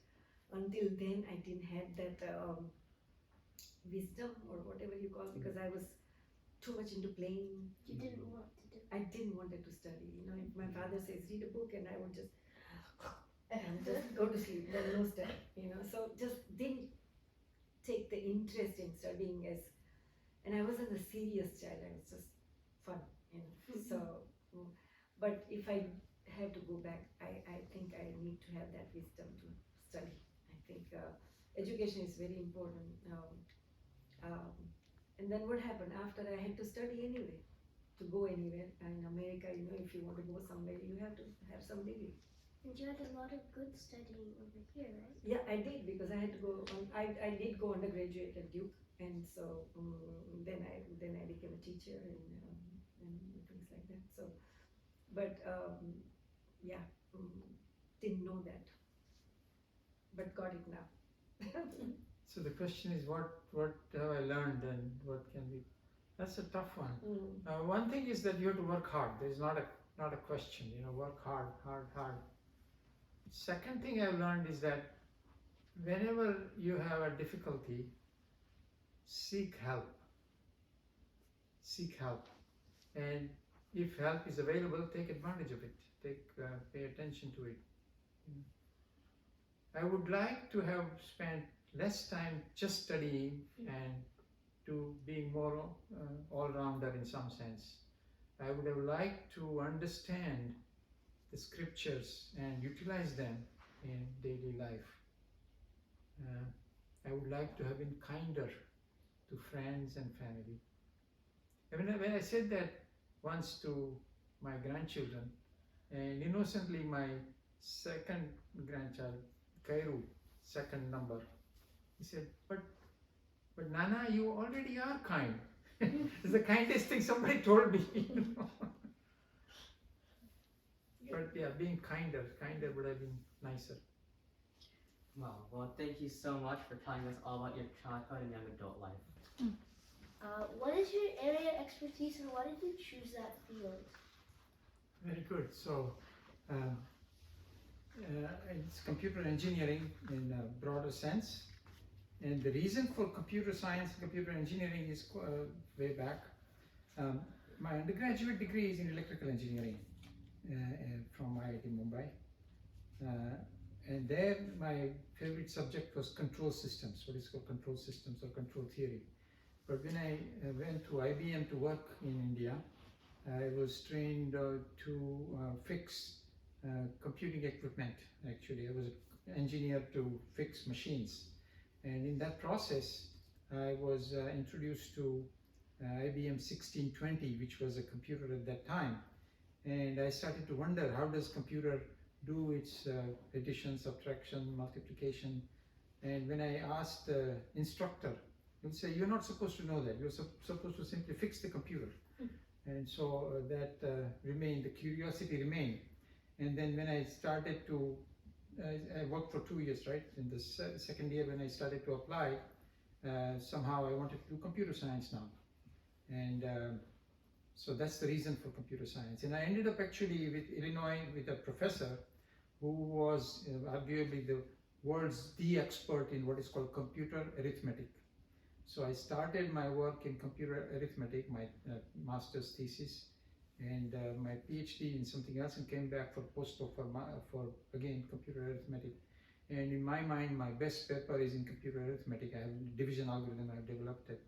Speaker 7: until then I didn't have that wisdom or whatever you call it, because I was too much into playing.
Speaker 4: You didn't want to do.
Speaker 7: I didn't want to study. If my father says read a book, and I would just go to sleep, then no study. So just didn't take the interest in studying and I wasn't a serious child. I was just fun. So, but if I have to go back, I think I need to have that wisdom to study. I think education is very important. And then what happened after I had to study anyway, to go anywhere. In America, if you want to go somewhere, you have to have some degree.
Speaker 4: And you had a lot of good studying over here, right?
Speaker 7: Yeah, I did because I had to go. I did go undergraduate at Duke, and so then I became a teacher and things like that. So, but didn't know that, but got it now.
Speaker 6: So the question is, what have I learned and what can be? That's a tough one. One thing is that you have to work hard. There is not a question. Work hard. Second thing I've learned is that whenever you have a difficulty, seek help. And if help is available, take advantage of it. Pay attention to it. I would like to have spent less time just studying and to being more all-rounder in some sense. I would have liked to understand the scriptures and utilize them in daily life. I would like to have been kinder to friends and family. When I said that once to my grandchildren, and innocently my second grandchild, Kairu, second number, he said, but Nana, you already are kind. It's the kindest thing somebody told me. But yeah, being kinder would have been nicer.
Speaker 5: Wow. Well, thank you so much for telling us all about your childhood and young adult life.
Speaker 4: What is your area of expertise and why did you choose that field?
Speaker 6: Very good. So, it's computer engineering in a broader sense. And the reason for computer science and computer engineering is way back. My undergraduate degree is in electrical engineering from IIT Mumbai. And there my favorite subject was control systems, what is called control systems or control theory. But when I went to IBM to work in India, I was trained to fix computing equipment. Actually, I was an engineer to fix machines. And in that process, I was introduced to IBM 1620, which was a computer at that time. And I started to wonder, how does computer do its addition, subtraction, multiplication? And when I asked the instructor, he would say, you're not supposed to know that. You're supposed to simply fix the computer. And so that remained, the curiosity remained. And then when I started to, I worked for 2 years, right? In the second year when I started to apply, somehow I wanted to do computer science now. And so that's the reason for computer science. And I ended up actually with Illinois with a professor who was arguably the world's expert in what is called computer arithmetic. So I started my work in computer arithmetic, my master's thesis, and my PhD in something else, and came back for postdoc for again computer arithmetic. And in my mind, my best paper is in computer arithmetic. I have a division algorithm I've developed that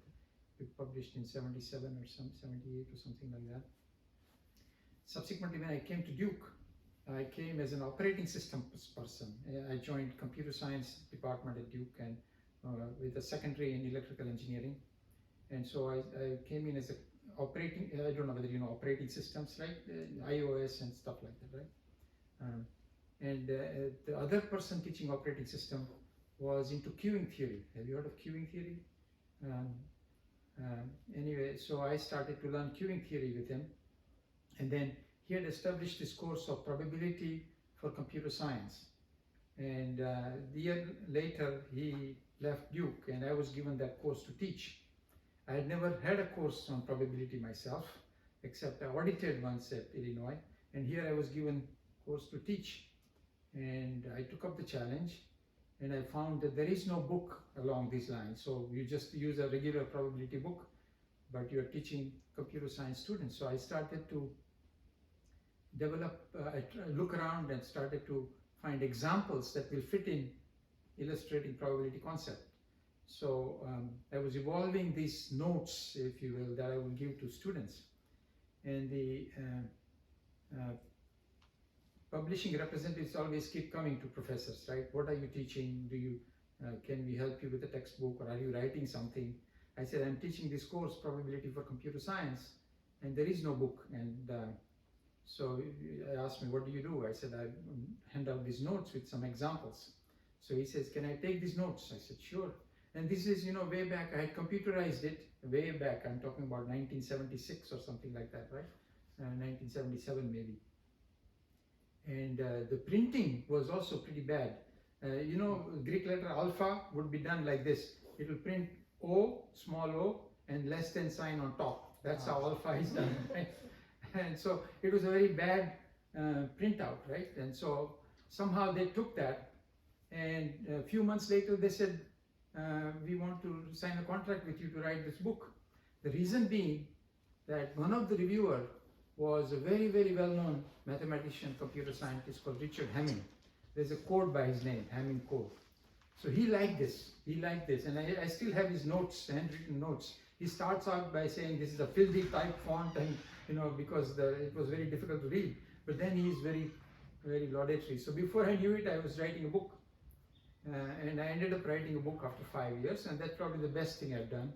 Speaker 6: we published in 77 or 78 or something like that. Subsequently, when I came to Duke, I came as an operating system person. I joined computer science department at Duke and with a secondary in electrical engineering. And so I came in as a operating, I don't know whether you know operating systems, right? iOS and stuff like that, right? And the other person teaching operating system was into queuing theory. Have you heard of queuing theory? Anyway, so I started to learn queuing theory with him. And then he had established this course of probability for computer science. And the year later, he left Duke and I was given that course to teach. I had never had a course on probability myself, except I audited once at Illinois. And here I was given a course to teach. And I took up the challenge and I found that there is no book along these lines. So you just use a regular probability book, but you're teaching computer science students. So I started to develop, look around and started to find examples that will fit in illustrating probability concept. So I was evolving these notes, if you will, that I will give to students. And the publishing representatives always keep coming to professors, right? What are you teaching? Do you, can we help you with a textbook, or are you writing something? I said, I'm teaching this course, probability for computer science, and there is no book. And so I asked me, what do you do? I said, I hand out these notes with some examples. So he says, can I take these notes? I said, sure. And this is, you know, way back, I had computerized it way back. I'm talking about 1976 or something like that, right? 1977 maybe. And the printing was also pretty bad. You know, Greek letter alpha would be done like this. It will print O, small o, and less than sign on top. That's how alpha is done, right? And so it was a very bad printout, right? And so somehow they took that, and a few months later they said, we want to sign a contract with you to write this book. The reason being that one of the reviewer was a very, very well-known mathematician, computer scientist called Richard Hamming. There's a code by his name, Hamming code. So he liked this, and I still have his notes, handwritten notes. He starts out by saying this is a filthy type font, and you know, because it was very difficult to read. But then he is very, very laudatory. So before I knew it, I was writing a book. And I ended up writing a book after 5 years, and that's probably the best thing I've done.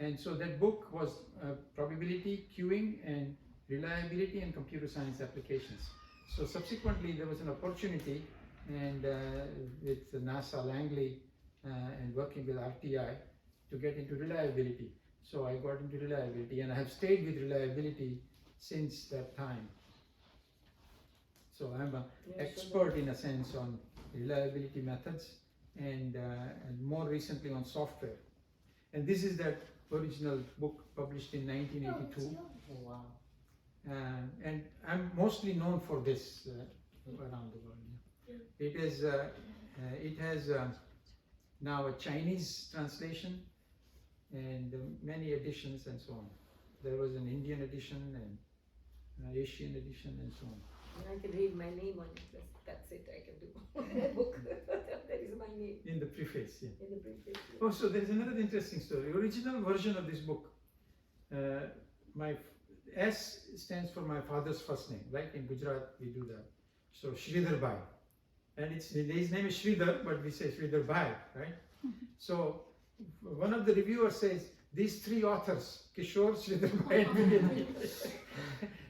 Speaker 6: And so that book was probability, queuing, and reliability and computer science applications. So subsequently there was an opportunity, and with NASA Langley and working with RTI to get into reliability. So I got into reliability, and I have stayed with reliability since that time. So I'm an expert in a sense on reliability methods, and more recently on software. And this is that original book published in 1982.
Speaker 5: Oh, wow.
Speaker 6: And I'm mostly known for this around the world. It has now a Chinese translation and many editions and so on. There was an Indian edition and Asian edition and so on.
Speaker 7: I can read my name on it. That's it. I can do book. That is my name
Speaker 6: In the preface, yeah.
Speaker 7: in the preface.
Speaker 6: Oh, so there's another interesting story. Original version of this book, my S stands for my father's first name, right? In Gujarat, we do that. So Sridhar Bhai. And his name is Sridhar, but we say Sridhar Bhai, right? So one of the reviewers says, these three authors, Kishor, Sridhar Bhai, and Trivedi,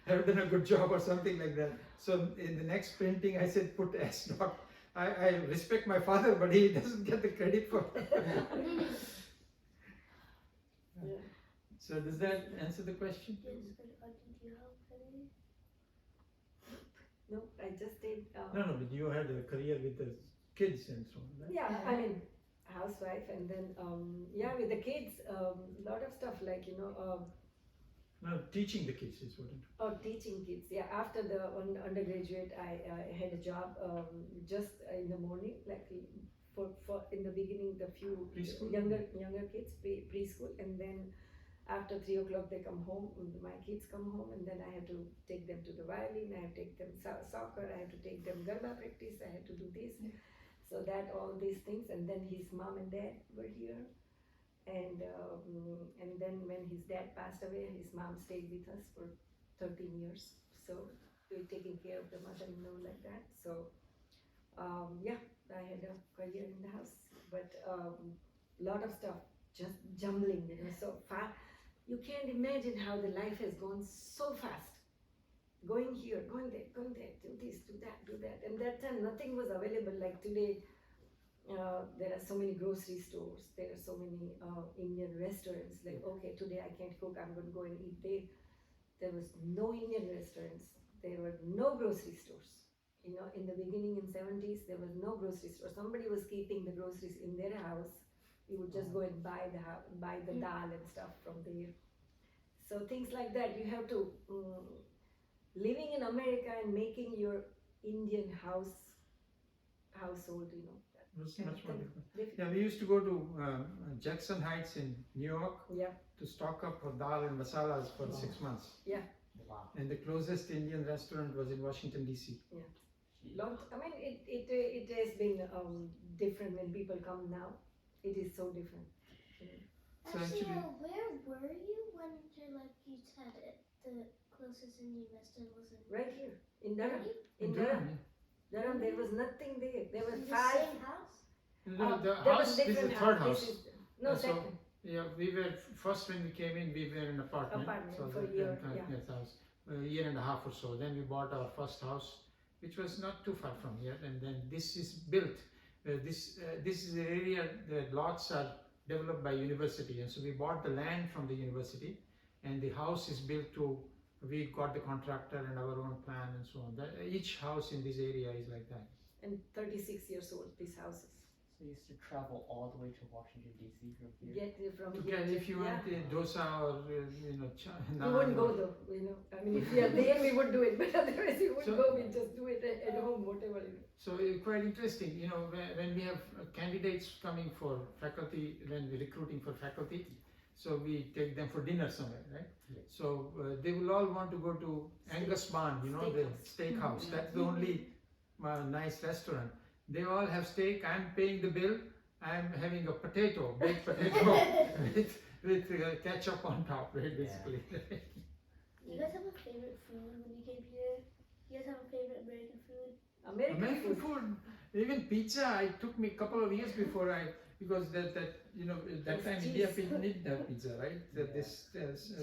Speaker 6: have done a good job or something like that. So in the next printing, I said, put S dot. I respect my father, but he doesn't get the credit for it.
Speaker 7: Yeah.
Speaker 6: So does that answer the question?
Speaker 4: Yes, but did you help any?
Speaker 7: No, I just did.
Speaker 6: No, but you had a career with the kids and so on, right?
Speaker 7: Yeah, I mean, housewife, and then with the kids, lot of stuff like
Speaker 6: No, teaching the kids is what it.
Speaker 7: or teaching kids. Yeah, after the undergraduate, I had a job just in the morning, like for in the beginning, the few
Speaker 6: Preschool?
Speaker 7: younger kids, preschool, and then after 3 o'clock they come home. My kids come home, and then I have to take them to the violin. I have to take them soccer. I have to take them Garba practice. I have to do this. So that all these things, and then his mom and dad were here. And then when his dad passed away, his mom stayed with us for 13 years. So we were taking care of the mother-in-law like that. So I had a career in the house, but lot of stuff just jumbling, so fast. You can't imagine how the life has gone so fast. Going here, going there, do this, do that. And that time nothing was available like today. There are so many grocery stores, there are so many Indian restaurants, like okay, today I can't cook, I'm going to go and eat there. There was no Indian restaurants, there were no grocery stores. In the beginning in 70s, there was no grocery store. Somebody was keeping the groceries in their house. You would just go and buy the dal and stuff from there. So things like that, you have to, living in America and making your Indian household,
Speaker 6: It was much more different.
Speaker 7: difficult.
Speaker 6: Yeah, we used to go to Jackson Heights in New York
Speaker 7: Yeah.
Speaker 6: to stock up for dal and masalas for 6 months.
Speaker 5: Wow.
Speaker 6: And the closest Indian restaurant was in Washington, D.C.
Speaker 7: It has been different when people come now. It is so different.
Speaker 6: So
Speaker 4: Actually,
Speaker 6: actually-
Speaker 4: where were you when you said it, the closest Indian restaurant was in?
Speaker 7: Right here in Durham.
Speaker 4: Really?
Speaker 7: In Durham, there was nothing there. There were
Speaker 4: In the
Speaker 7: 5.
Speaker 4: same house?
Speaker 6: No, the
Speaker 7: there
Speaker 6: house,
Speaker 7: was
Speaker 6: this is the
Speaker 7: different
Speaker 6: third
Speaker 7: house.
Speaker 6: house.
Speaker 7: No,
Speaker 6: So-
Speaker 7: second.
Speaker 6: Yeah, we were, first when we came in, we were in an apartment.
Speaker 7: Apartment
Speaker 6: So
Speaker 7: for a
Speaker 6: that-
Speaker 7: year,
Speaker 6: that-
Speaker 7: yeah.
Speaker 6: Yes, house, a year and a half or so. Then we bought our first house, which was not too far from here. And then this is built. This is an area, the lots are developed by university. And so we bought the land from the university, and the house is built to, we got the contractor and our own plan and so on. Each house in this area is like that.
Speaker 7: And 36 years old, these houses.
Speaker 5: So you used to travel all the way to Washington D.C. from here.
Speaker 7: Get it from
Speaker 6: Okay,
Speaker 7: here.
Speaker 6: if you want dosa or
Speaker 7: We wouldn't go though, I mean, if we are there, we would do it, but otherwise we wouldn't
Speaker 6: So-
Speaker 7: go. We just do it at home, whatever.
Speaker 6: So quite interesting, when we have candidates coming for faculty, when we're recruiting for faculty, so we take them for dinner somewhere, right?
Speaker 5: Yes.
Speaker 6: So they will all want to go to Angus Barn, the steakhouse. That's the only nice restaurant. They all have steak. I'm paying the bill. I'm having a baked potato with ketchup on top, right? Basically.
Speaker 3: Do you guys have a favorite food when you came here? You guys have a favorite American food?
Speaker 7: American food.
Speaker 6: Even pizza. It took me a couple of years before because that time
Speaker 7: Cheese.
Speaker 6: India didn't have pizza, right? This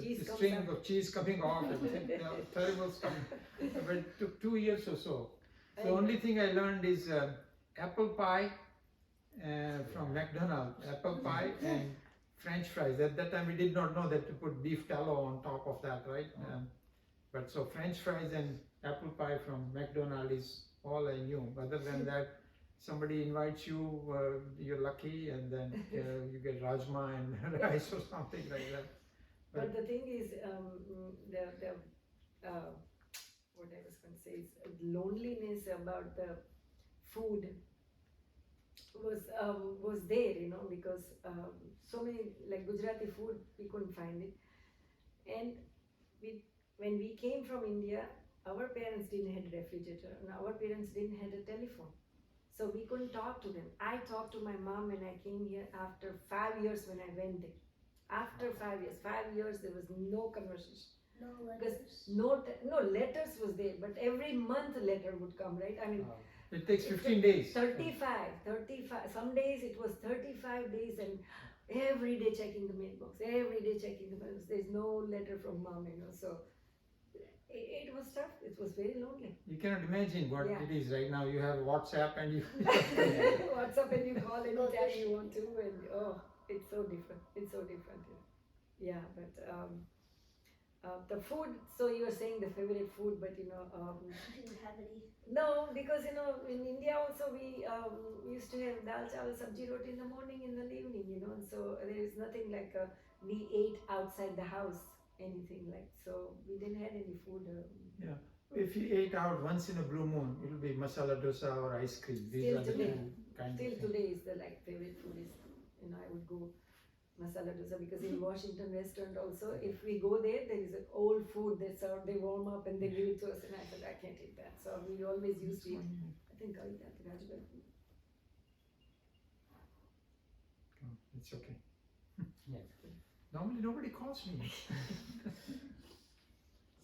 Speaker 7: Cheese
Speaker 6: this
Speaker 7: comes
Speaker 6: string
Speaker 7: up.
Speaker 6: of cheese coming off, terrible stuff. But it took 2 years or so. The only thing I learned is apple pie from McDonald's, apple pie and French fries. At that time we did not know that to put beef tallow on top of that, right? But so French fries and apple pie from McDonald's is all I knew. Other than that, somebody invites you, you're lucky, and then you get rajma and rice or something like that.
Speaker 7: But the thing is, the what I was going to say is loneliness about the food was there, you know, because so many like Gujarati food we couldn't find it, and when we came from India, our parents didn't have a refrigerator, and our parents didn't have a telephone, so we couldn't talk to them. I talked to my mom when I came here after 5 years when I went there. After 5 years, there was no conversation.
Speaker 4: No
Speaker 7: Because
Speaker 4: letters.
Speaker 7: no letters was there, but every month letter would come, right? I mean,
Speaker 6: It takes 15 days.
Speaker 7: 35, some days it was 35 days, and every day checking the mailbox, every day checking the mailbox. There's no letter from mom, you know, so it was tough. It was very lonely.
Speaker 6: You cannot imagine what
Speaker 7: Yeah.
Speaker 6: it is right now. You have WhatsApp and you.
Speaker 7: WhatsApp and you call anytime you want to, and oh, it's so different. It's so different. Yeah, but the food. So you were saying the favorite food, but you know,
Speaker 3: You didn't have any.
Speaker 7: no, because you know, in India also we used to have dal chawal sabji roti in the morning and in the evening, you know, and so there is nothing like we ate outside the house, anything like, so we didn't have any food.
Speaker 6: If you ate out once in a blue moon, it will be masala dosa or ice cream. These
Speaker 7: Still
Speaker 6: are the
Speaker 7: today.
Speaker 6: two kinds
Speaker 7: Still
Speaker 6: of things.
Speaker 7: today is the like favorite food is, you know, I would go masala dosa because in Washington restaurant also, if we go there, there is an old food they serve, they warm up and they give it to us, and I said I can't eat that. So we always used to eat. I think I'll eat that Rajbari food.
Speaker 6: Oh, it's okay.
Speaker 5: Yes.
Speaker 6: Normally nobody calls me.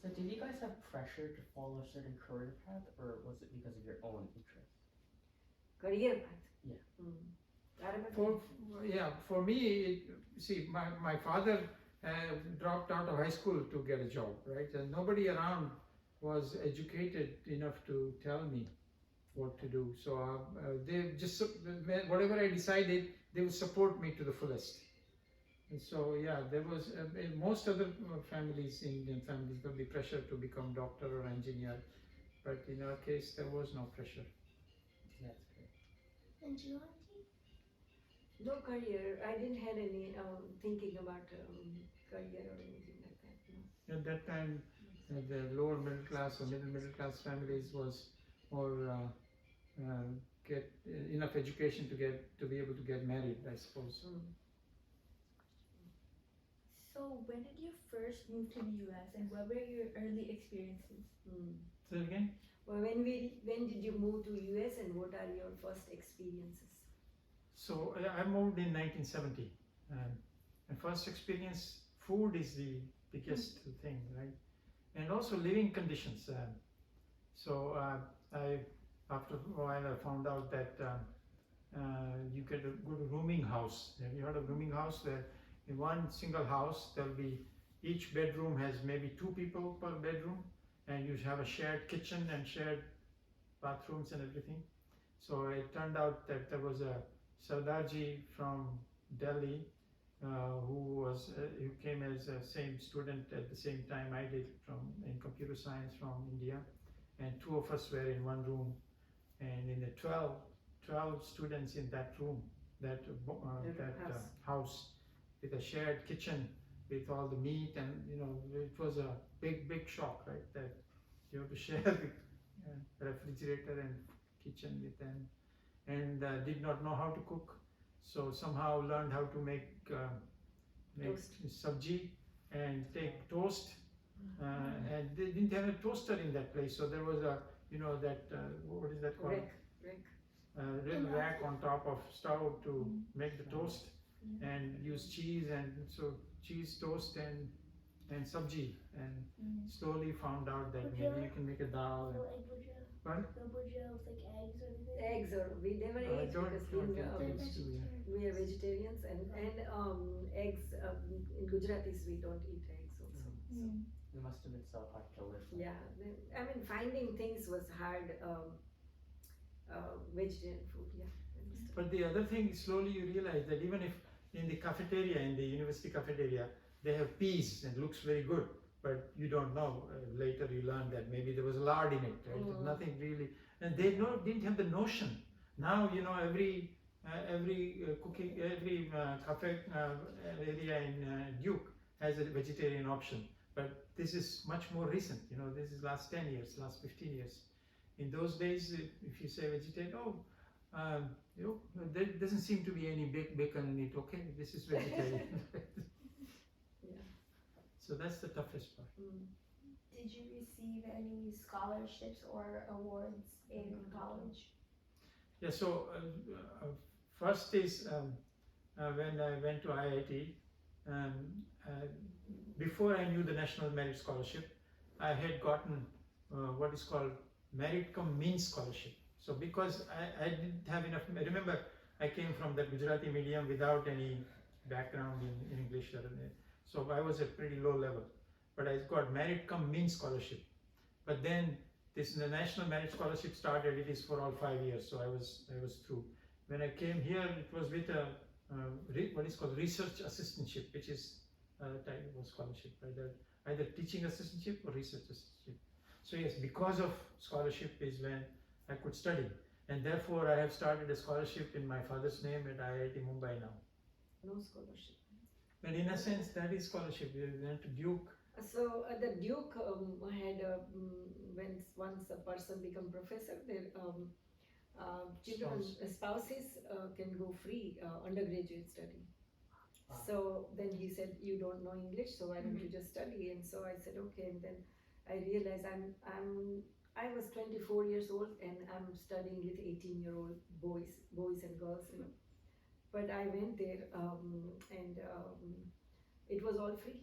Speaker 5: So did you guys have pressure to follow a certain career path, or was it because of your own interest?
Speaker 7: Career path.
Speaker 5: Yeah.
Speaker 6: For me, see, my father dropped out of high school to get a job, right? And nobody around was educated enough to tell me what to do. So they just, whatever I decided, they would support me to the fullest. And so yeah, there was in most other families, Indian families, there'll be pressure to become doctor or engineer, but in our case, there was no pressure.
Speaker 5: That's great.
Speaker 4: And you, Auntie?
Speaker 7: No career. I didn't had any thinking about career or anything like that. No.
Speaker 6: At that time, the lower middle class or middle class families was more get enough education to be able to get married, I suppose.
Speaker 2: So when did you first move to the US and what were your early experiences?
Speaker 6: Say it again.
Speaker 7: Well, when did you move to US and what are your first experiences?
Speaker 6: So I moved in 1970. My first experience, food is the biggest thing, right? And also living conditions. After a while I found out that you get a good rooming house. Have you heard of rooming house? Where in one single house there'll be, each bedroom has maybe 2 people per bedroom, and you have a shared kitchen and shared bathrooms and everything. So it turned out that there was a Sardarji from Delhi who came as a same student at the same time I did in computer science from India, and 2 of us were in one room, and in the 12 students in that room, that house with a shared kitchen with all the meat, and you know, it was a big shock, right? That you have to share the refrigerator and kitchen with them, and did not know how to cook, so somehow learned how to make sabji and take toast, and they didn't have a toaster in that place, so there was a, you know, that what is that called? Little rack on top of stove to make the toast, and use cheese, and so cheese, toast, and sabji, and slowly found out that maybe you can make a dal.
Speaker 4: No egg bhujia?
Speaker 6: What?
Speaker 4: No bhujia with like eggs or anything?
Speaker 7: Eggs, or we never ate because we are vegetarians, and eggs in Gujaratis we don't eat eggs also.
Speaker 5: It must have been so hard to live.
Speaker 7: Yeah, I mean finding things was hard. Vegetarian food, yeah.
Speaker 6: But the other thing, slowly you realize that even if in the cafeteria, in the university cafeteria, they have peas and looks very good, but you don't know. Later you learn that maybe there was lard in it, right? Nothing really, and they didn't have the notion Now every cooking, every cafe area in Duke has a vegetarian option. But this is much more recent. This is last 10 years, last 15 years. In those days, if you say vegetarian, there doesn't seem to be any bacon in it. Okay, this is vegetarian.
Speaker 7: Yeah.
Speaker 6: So that's the toughest part.
Speaker 1: Did you receive any scholarships or awards in college?
Speaker 6: Yeah. So first is when I went to IIT. Before I knew the National Merit Scholarship, I had gotten what is called Merit cum Means Scholarship. So because I didn't have enough, remember I came from the Gujarati medium without any background in English, so I was at pretty low level. But I got Merit cum Means Scholarship. But then the National Merit Scholarship started. It is for all 5 years, so I was through. When I came here, it was with a what is called research assistantship, which is type of scholarship, either teaching assistantship or research assistantship. So yes, because of scholarship is when I could study, and therefore I have started a scholarship in my father's name at IIT Mumbai now.
Speaker 7: No scholarship.
Speaker 6: But in a sense, that is scholarship. We went to Duke.
Speaker 7: So the Duke had when once a person become professor, their children, spouses can go free undergraduate study.
Speaker 5: Wow.
Speaker 7: So then he said, "You don't know English, so why don't you just study?" And so I said, "Okay." And then I realized I was 24 years old and I'm studying with 18-year-old boys and girls. But I went there and it was all free.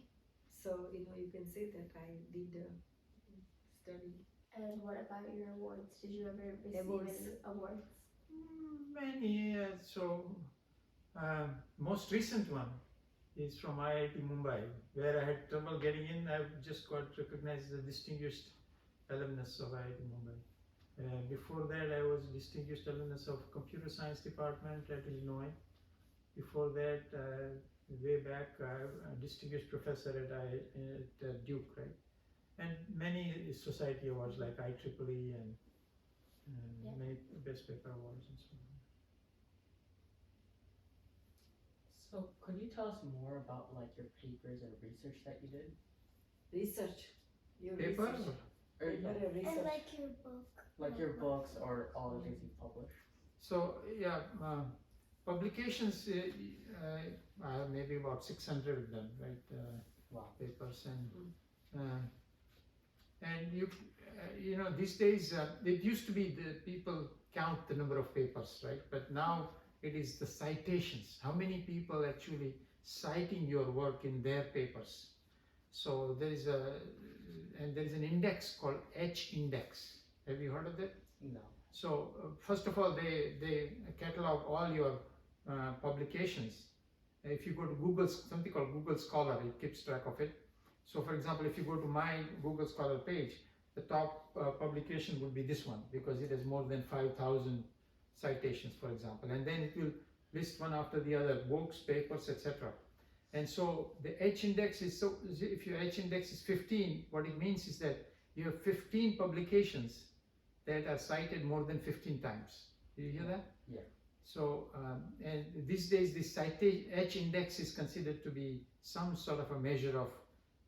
Speaker 7: So you can say that I did study.
Speaker 1: And what about your awards? Did you ever receive
Speaker 7: Awards.
Speaker 1: any awards?
Speaker 6: Many. So most recent one is from IIT Mumbai, where I had trouble getting in. I just got recognized as a distinguished alumnus of IIT Mumbai. Before that, I was distinguished alumnus of Computer Science Department at Illinois. Before that, way back, a distinguished professor at Duke, right? And many society awards like IEEE and many best paper awards and so on.
Speaker 5: So could you tell us more about like your papers and research that you did?
Speaker 7: Research. Your
Speaker 6: Papers?
Speaker 7: research.
Speaker 5: Or
Speaker 7: Your
Speaker 4: And
Speaker 7: research.
Speaker 4: like your book.
Speaker 5: like your books or all the things you've published?
Speaker 6: So yeah, publications. I have maybe about 600 of them, right?
Speaker 5: Wow.
Speaker 6: Papers and you these days it used to be the people count the number of papers, right? But now it is the citations. How many people actually citing your work in their papers? So there is an index called H index. Have you heard of that?
Speaker 5: No.
Speaker 6: So first of all, they catalog all your publications. If you go to Google, something called Google Scholar, it keeps track of it. So for example, if you go to my Google Scholar page, the top publication would be this one because it has more than 5,000 citations, for example. And then it will list one after the other, books, papers, etc. And so the H index is, so if your H index is 15, what it means is that you have 15 publications that are cited more than 15 times. Do you hear that?
Speaker 5: Yeah.
Speaker 6: So, and these days, this H index is considered to be some sort of a measure of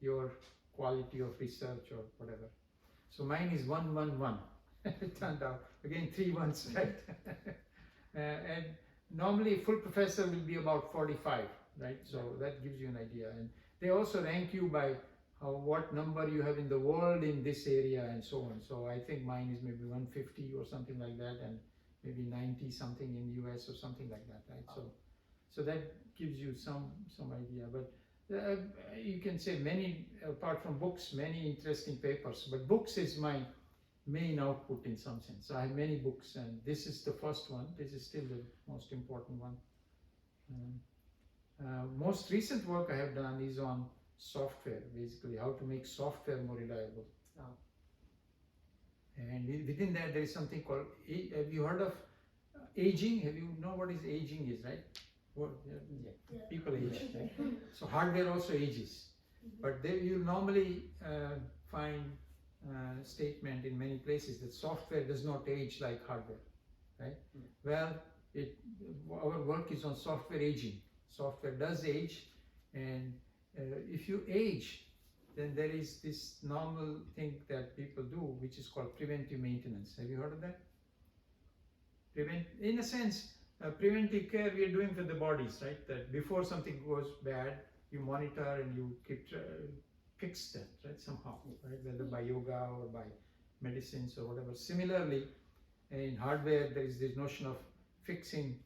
Speaker 6: your quality of research or whatever. So mine is 111. It turned out again 3 ones, right? And normally a full professor will be about 45, right? So that gives you an idea. And they also rank you by what number you have in the world in this area and so on. So I think mine is maybe 150 or something like that, and maybe 90 something in US or something like that, right? So that gives you some idea. But you can say many, apart from books, many interesting papers. But books is my main output in some sense. I have many books, and this is the first one. This is still the most important one. Most recent work I have done is on software, basically how to make software more reliable.
Speaker 5: Oh.
Speaker 6: And within that there is something called, have you heard of aging? Have you know what is aging is, right? What,
Speaker 5: Yeah.
Speaker 6: people age, right? So hardware also ages, but there you normally find statement in many places that software does not age like hardware. right?
Speaker 5: Mm.
Speaker 6: Well, our work is on software aging. Software does age, and if you age, then there is this normal thing that people do, which is called preventive maintenance. Have you heard of that? In a sense, preventive care we are doing for the bodies, right? That before something goes bad, you monitor and you keep fix that, right? Somehow, right? Whether by yoga or by medicines or whatever. Similarly, in hardware, there is this notion of fixing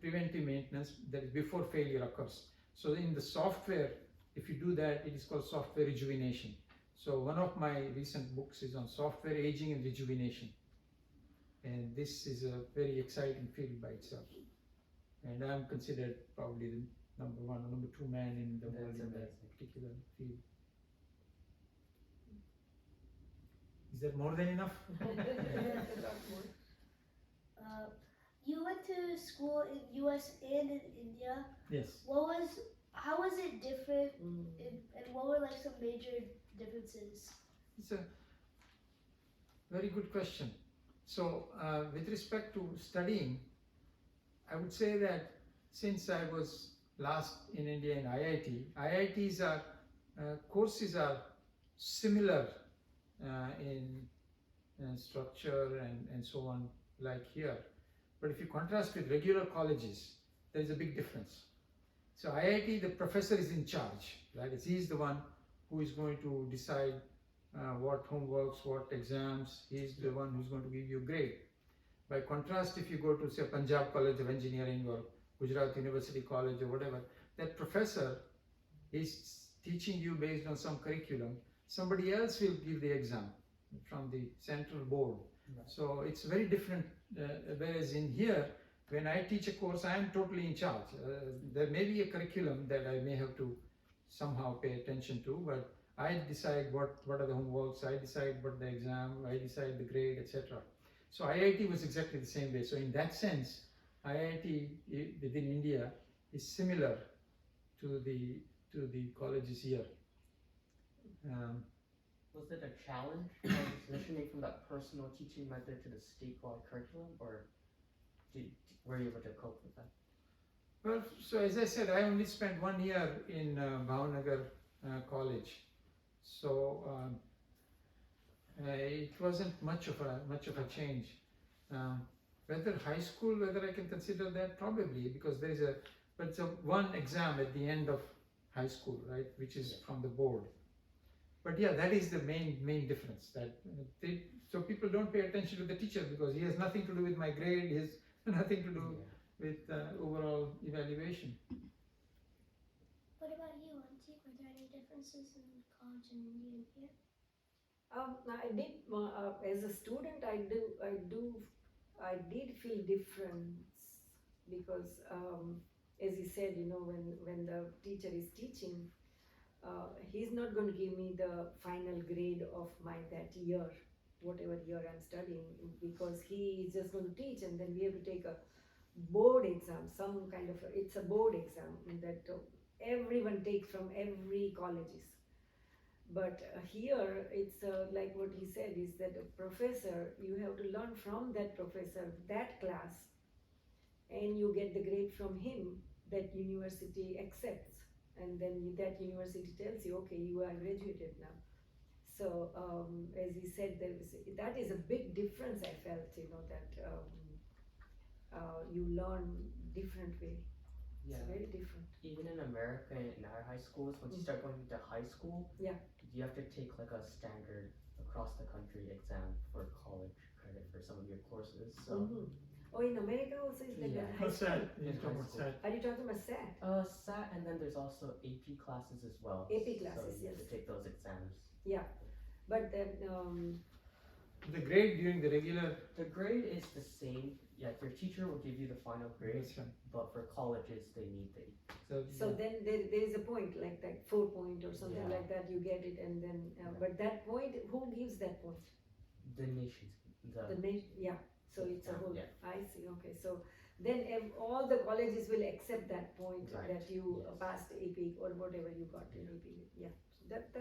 Speaker 6: preventive maintenance that is before failure occurs. So in the software, if you do that, it is called software rejuvenation. So one of my recent books is on software aging and rejuvenation. And this is a very exciting field by itself. And I'm considered probably the number one or number two man in the world in that particular field. Is that more than enough?
Speaker 3: You went to school in US and in India.
Speaker 6: Yes.
Speaker 3: How was it different, and what were like some major differences?
Speaker 6: It's a very good question. So, with respect to studying, I would say that since I was last in India in IITs are courses are similar in structure and so on, like here. But if you contrast with regular colleges, there is a big difference. So IIT, the professor is in charge, right? He is the one who is going to decide what homeworks, what exams. He is the one who is going to give you a grade. By contrast, if you go to say Punjab College of Engineering or Gujarat University College or whatever, that professor is teaching you based on some curriculum. Somebody else will give the exam from the central board.
Speaker 5: Right.
Speaker 6: So it's very different. Whereas in here, when I teach a course, I am totally in charge. There may be a curriculum that I may have to somehow pay attention to, but I decide what are the homeworks, I decide what the exam, I decide the grade, etc. So IIT was exactly the same way. So in that sense, IIT within India is similar to the colleges here.
Speaker 5: Was it a challenge transitioning from that personal teaching method to the statewide curriculum, or were you able to cope with that?
Speaker 6: Well, so as I said, I only spent 1 year in Bhavnagar College, so it wasn't much of a change. Whether high school, whether I can consider that, probably, because there is but it's one exam at the end of high school, right, which is from the board. But yeah, that is the main difference. That so people don't pay attention to the teacher because he has nothing to do with my grade. He has nothing to do with overall evaluation.
Speaker 4: What about you, Auntie? Were there any differences in college in India and here?
Speaker 7: I did as a student. I did feel difference because, as you said, when the teacher is teaching, he's not going to give me the final grade of that year, whatever year I'm studying, because he is just going to teach, and then we have to take a board exam, some kind of it's a board exam that everyone takes from every colleges. But here it's like what he said is that a professor, you have to learn from that professor, that class, and you get the grade from him that university accepts, and then that university tells you, okay, you are graduated now. So as he said, that is a big difference. I felt, that you learn different way.
Speaker 5: Yeah.
Speaker 7: It's very different.
Speaker 5: Even in America, in our high schools, once you start going to high school, you have to take like a standard across the country exam for college credit for some of your courses. So.
Speaker 7: Oh, in America also is like that.
Speaker 6: What's that?
Speaker 5: In high school.
Speaker 7: Are you talking about SAT?
Speaker 5: SAT, and then there's also AP classes as well.
Speaker 7: AP classes,
Speaker 5: so you have
Speaker 7: yes.
Speaker 5: to take those exams.
Speaker 7: Yeah, but then
Speaker 6: The grade during the regular.
Speaker 5: The grade is the same. Yeah, your teacher will give you the final grade,
Speaker 6: That's right.
Speaker 5: but for colleges they need the.
Speaker 7: So then there is a point like that 4 point or something like that. You get it, and then but that point, who gives that point?
Speaker 5: The nations.
Speaker 7: The nation, yeah. So it's a whole.
Speaker 5: Yeah.
Speaker 7: I see. Okay, so then all the colleges will accept that point that you passed AP or whatever you got in AP. Yeah. So that's.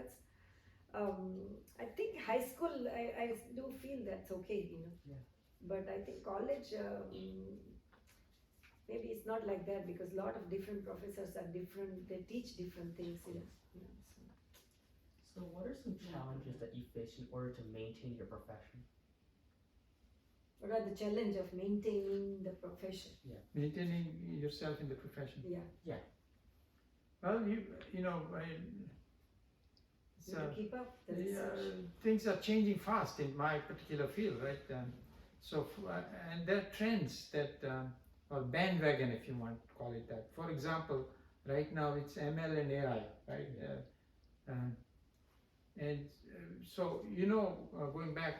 Speaker 7: I think high school. I do feel that's okay.
Speaker 5: Yeah.
Speaker 7: But I think college, maybe it's not like that because a lot of different professors are different. They teach different things.
Speaker 5: So what are some challenges that you face in order to maintain your profession?
Speaker 7: What are the challenge of maintaining the profession?
Speaker 6: Maintaining yourself in the profession.
Speaker 7: Yeah.
Speaker 6: Well, you know,
Speaker 7: You have to keep up the research.
Speaker 6: things are changing fast in my particular field, right? And there are trends that, or bandwagon, if you want to call it that. For example, right now it's ML and AI, right? So, going back,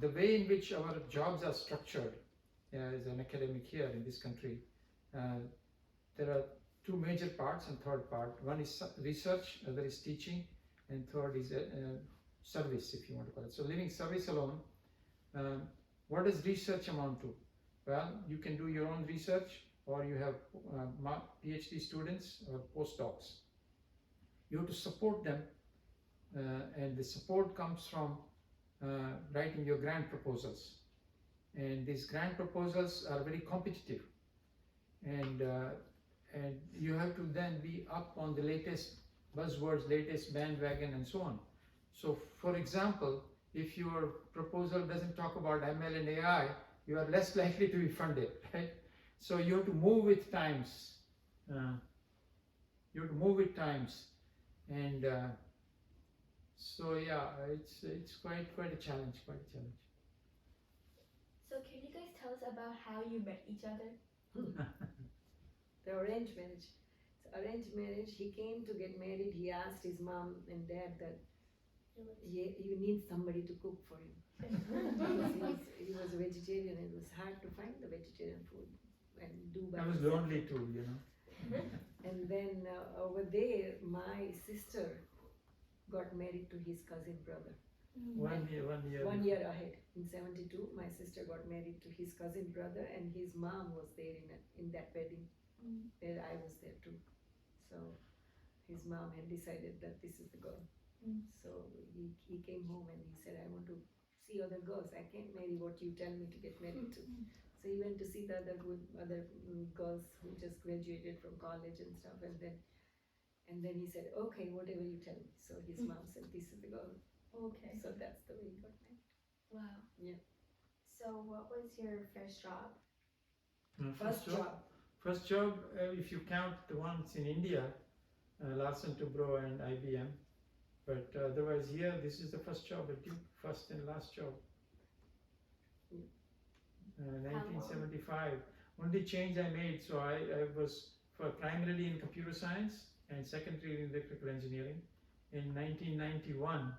Speaker 6: the way in which our jobs are structured as an academic here in this country, there are two major parts and third part. One is research, other is teaching, and third is service, if you want to call it. So leaving service alone, what does research amount to? Well, you can do your own research, or you have PhD students or postdocs. You have to support them, and the support comes from writing your grant proposals. And these grant proposals are very competitive, and you have to then be up on the latest buzzwords, latest bandwagon, and so on. So, for example, if your proposal doesn't talk about ML and AI, you are less likely to be funded, right? So you have to move with times. And so yeah, it's quite a challenge,
Speaker 2: So can you guys tell us about how you met each other?
Speaker 7: The arranged marriage. So arranged marriage, he came to get married, he asked his mom and dad that you need somebody to cook for him. he was a vegetarian, and it was hard to find the vegetarian food and do by
Speaker 6: I was
Speaker 7: himself.
Speaker 6: lonely too,
Speaker 7: And then over there, my sister got married to his cousin brother.
Speaker 6: 1 year.
Speaker 7: 1 year ahead. In 72, my sister got married to his cousin brother, and his mom was there in that wedding, where I was there too. So his mom had decided that this is the girl. So he came home and he said, I want to see other girls. I can't marry what you tell me to get married to. So he went to see the other girls who just graduated from college and stuff, and then he said, okay, whatever you tell me. So his mom said, this is the girl.
Speaker 2: Okay.
Speaker 7: So that's the way he got married.
Speaker 2: Wow.
Speaker 7: Yeah.
Speaker 1: So what was your first job?
Speaker 6: First job, if you count the ones in India, Larsen Toubro and IBM, but otherwise here, this is the first job I did, first and last job. 1975. Only change I made, so I was primarily in computer science and secondary in electrical engineering. In 1991,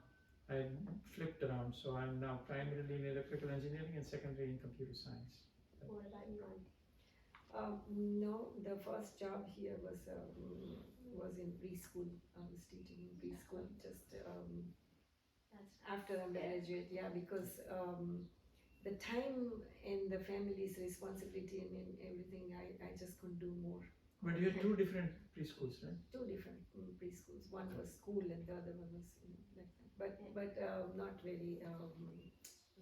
Speaker 6: I flipped around, so I'm now primarily in electrical engineering and secondary in computer science.
Speaker 1: What about you, Auntie?
Speaker 7: No, the first job here was in preschool. I was teaching in preschool just after undergraduate. Yeah, because the time and the family's responsibility and everything, I just couldn't do more.
Speaker 6: But you had two different preschools, right?
Speaker 7: Two different preschools. One was school and the other one was like that. But not really,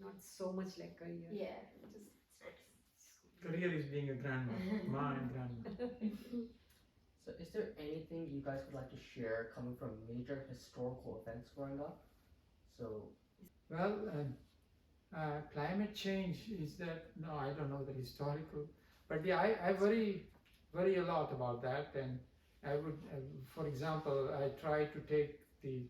Speaker 7: not so much like career.
Speaker 1: Yeah, just it's nice.
Speaker 6: Career is being a grandma, ma and grandma.
Speaker 5: So is there anything you guys would like to share coming from major historical events growing up? So,
Speaker 6: well, climate change is that, no, I don't know the historical, but yeah, I worry a lot about that, and I would, for example, I try to take the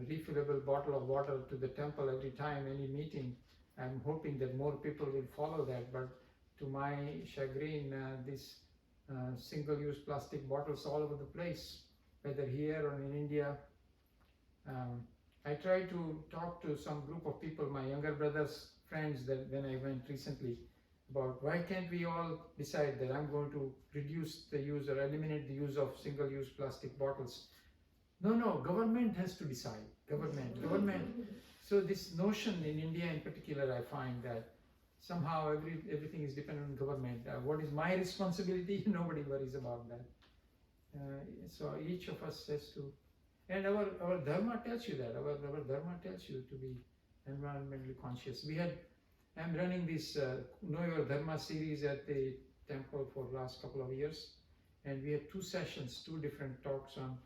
Speaker 6: refillable bottle of water to the temple every time, any meeting. I'm hoping that more people will follow that, but to my chagrin, this single-use plastic bottles all over the place, whether here or in India. I tried to talk to some group of people, my younger brother's friends, that when I went recently, about why can't we all decide that I'm going to reduce the use or eliminate the use of single-use plastic bottles. No, government has to decide. Government. So this notion in India in particular, I find that somehow everything is dependent on government. What is my responsibility? Nobody worries about that. So each of us has to, and our dharma tells you that. Our dharma tells you to be environmentally conscious. We had I'm running this Know Your Dharma series at the temple for last couple of years, and we have 2 sessions, 2 different talks on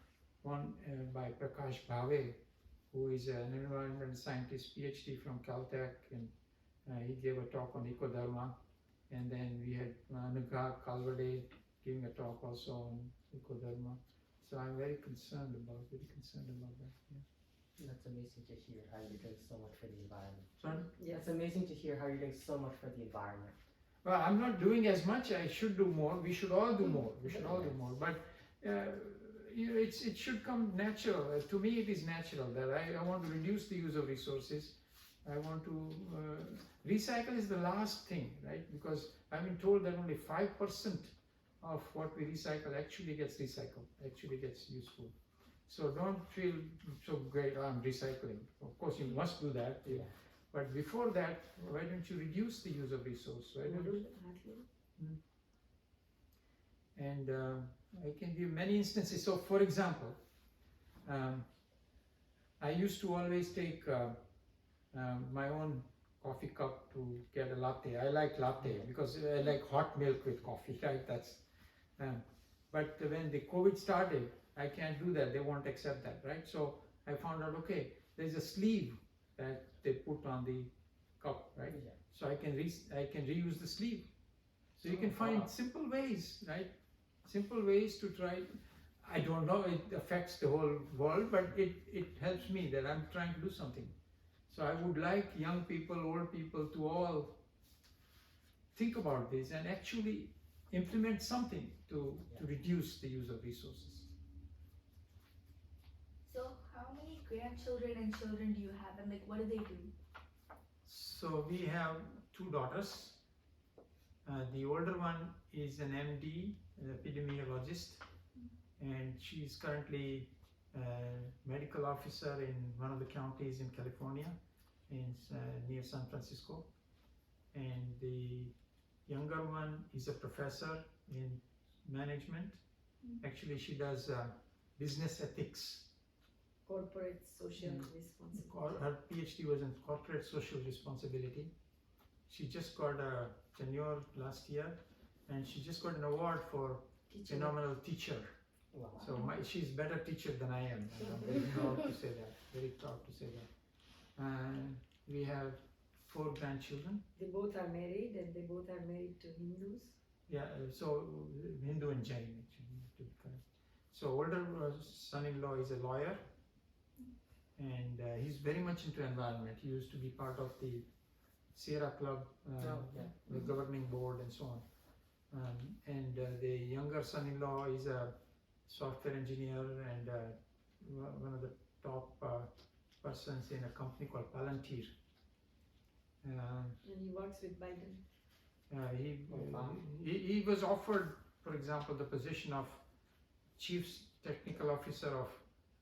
Speaker 6: one by Prakash Bhave, who is an environmental scientist, PhD from Caltech, and he gave a talk on Ecodharma. And then we had Anuga Kalvade giving a talk also on Ecodharma. So I'm very concerned about that. Yeah.
Speaker 5: That's amazing to hear how you're doing so much for the environment.
Speaker 6: Pardon?
Speaker 7: Yes.
Speaker 5: It's amazing to hear how you're doing so much for the environment.
Speaker 6: Well, I'm not doing as much. I should do more. We should all do more. We should all do more. But it should come natural. To me, it is natural that I want to reduce the use of resources. I want to recycle is the last thing, right? Because I've been told that only 5% of what we recycle actually gets recycled, actually gets useful. So don't feel so great, oh, I'm recycling. Of course, you must do that.
Speaker 5: Yeah.
Speaker 6: But before that, why don't you reduce the use of resource? Why don't you? And I can give many instances. So, for example, I used to always take my own coffee cup to get a latte. I like latte because I like hot milk with coffee, right? That's. But when the COVID started, I can't do that. They won't accept that, right? So I found out, okay, there's a sleeve that they put on the cup, right?
Speaker 5: Yeah.
Speaker 6: So I can reuse the sleeve. So you can find simple ways, right? Simple ways to try. I don't know it affects the whole world, but it helps me that I'm trying to do something. So I would like young people, old people to all think about this and actually implement something to reduce the use of resources.
Speaker 2: So how many grandchildren and children do you have, and like what do they do?
Speaker 6: So we have 2 daughters. The older one is an MD, an epidemiologist, and she's currently a medical officer in one of the counties in California, near San Francisco. And the younger one is a professor in management. Actually, she does business ethics.
Speaker 7: Corporate social responsibility.
Speaker 6: Her PhD was in corporate social responsibility. She just got a tenure last year, and she just got an award for phenomenal teacher.
Speaker 5: Wow.
Speaker 6: So she's better teacher than I am. And I'm very proud to say that. Very proud to say that. And we have 4 grandchildren.
Speaker 7: They both are married, and they both are married to Hindus.
Speaker 6: Yeah, so Hindu and Jain actually, to be correct. So older son-in-law is a lawyer, and he's very much into environment. He used to be part of the Sierra Club, the governing board, and so on. And the younger son-in-law is a software engineer and one of the top persons in a company called Palantir.
Speaker 7: And he works with Biden.
Speaker 6: He was offered, for example, the position of Chief Technical Officer of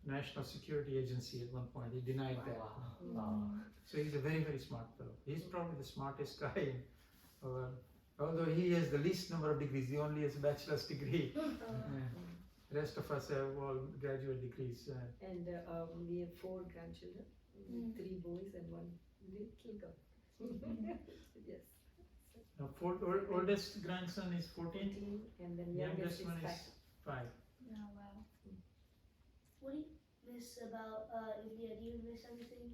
Speaker 6: National Security Agency at one point. He denied that.
Speaker 5: Wow.
Speaker 6: So he's a very, very smart fellow. He's probably the smartest guy in our, although he has the least number of degrees. He only has a bachelor's degree. The rest of us have all graduate degrees.
Speaker 7: And we have 4 grandchildren, 3 boys and 1 little girl. Yes.
Speaker 6: Oldest grandson is 14.
Speaker 7: And then
Speaker 6: Youngest
Speaker 7: youngest
Speaker 6: one
Speaker 7: is
Speaker 6: is 5.
Speaker 2: Oh wow.
Speaker 3: What do you miss about India? Do you miss anything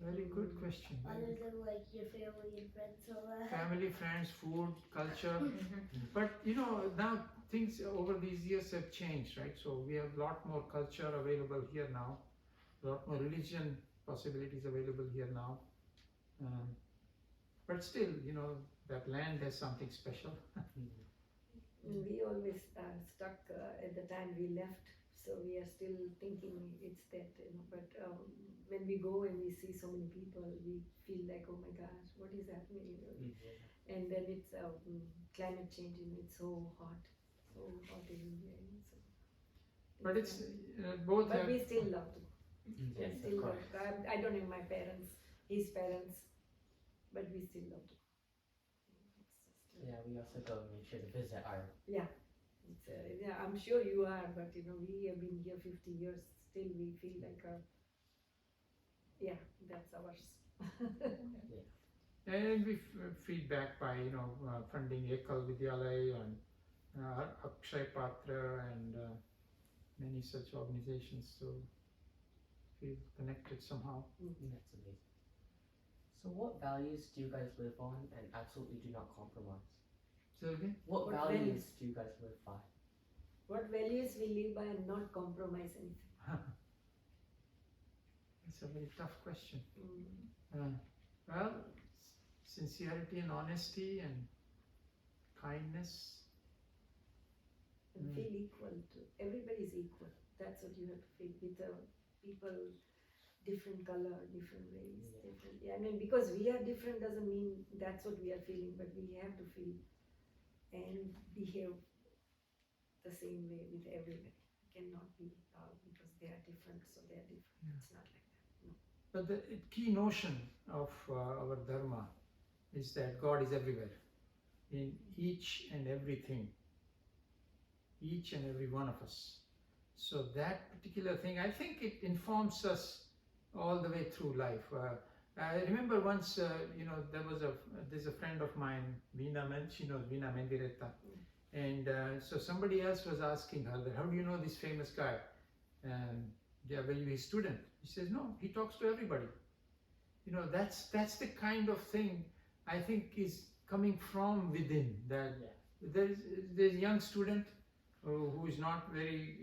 Speaker 6: Very good question.
Speaker 3: other than like your family and friends, all that?
Speaker 6: Family, friends, food, culture. But now things over these years have changed, right? So we have a lot more culture available here now, a lot more religion possibilities available here now. But still, that land has something special.
Speaker 7: We always stuck at the time we left, so we are still thinking it's that, but when we go and we see so many people, we feel like, oh my gosh, what is happening? And then it's climate changing, it's so hot in India. So
Speaker 6: But it's both
Speaker 7: but
Speaker 6: have.
Speaker 7: we still love to.
Speaker 5: Yes,
Speaker 7: We still
Speaker 5: of
Speaker 7: love
Speaker 5: course.
Speaker 7: to. I don't have my parents, his parents, but we still love to.
Speaker 5: Yeah, we also go and make sure to visit our.
Speaker 7: It's, I'm sure you are, but we have been here 50 years. Still, we feel like, that's ours.
Speaker 5: Yeah.
Speaker 6: And we feed back by funding Ekal Vidyalaya and Akshay Patra and many such organizations to feel connected somehow.
Speaker 5: That's amazing. So what values do you guys live on and absolutely do not compromise?
Speaker 6: So again,
Speaker 5: What
Speaker 7: What
Speaker 5: values
Speaker 7: values?
Speaker 5: do you guys live by?
Speaker 7: What values we live by and not compromise anything?
Speaker 6: it's a very tough question.
Speaker 7: Mm.
Speaker 6: Well, sincerity and honesty and kindness.
Speaker 7: And feel equal to everybody's equal. That's what you have to feel with the people, different color, different race, different. I mean, because we are different doesn't mean that's what we are feeling, but we have to feel and behave the same way with everybody. Cannot be because they are different, so they are different.
Speaker 6: Yeah.
Speaker 7: It's not like that.
Speaker 6: But the key notion of our dharma is that God is everywhere, in each and everything, each and every one of us. So that particular thing, I think it informs us all the way through life. I remember once, there's a friend of mine, Veena Men, she knows Veena Mendiretta. And so somebody else was asking her, that, how do you know this famous guy? Were you his student? He says, no, he talks to everybody. That's the kind of thing I think is coming from within. That there's a young student who is not very,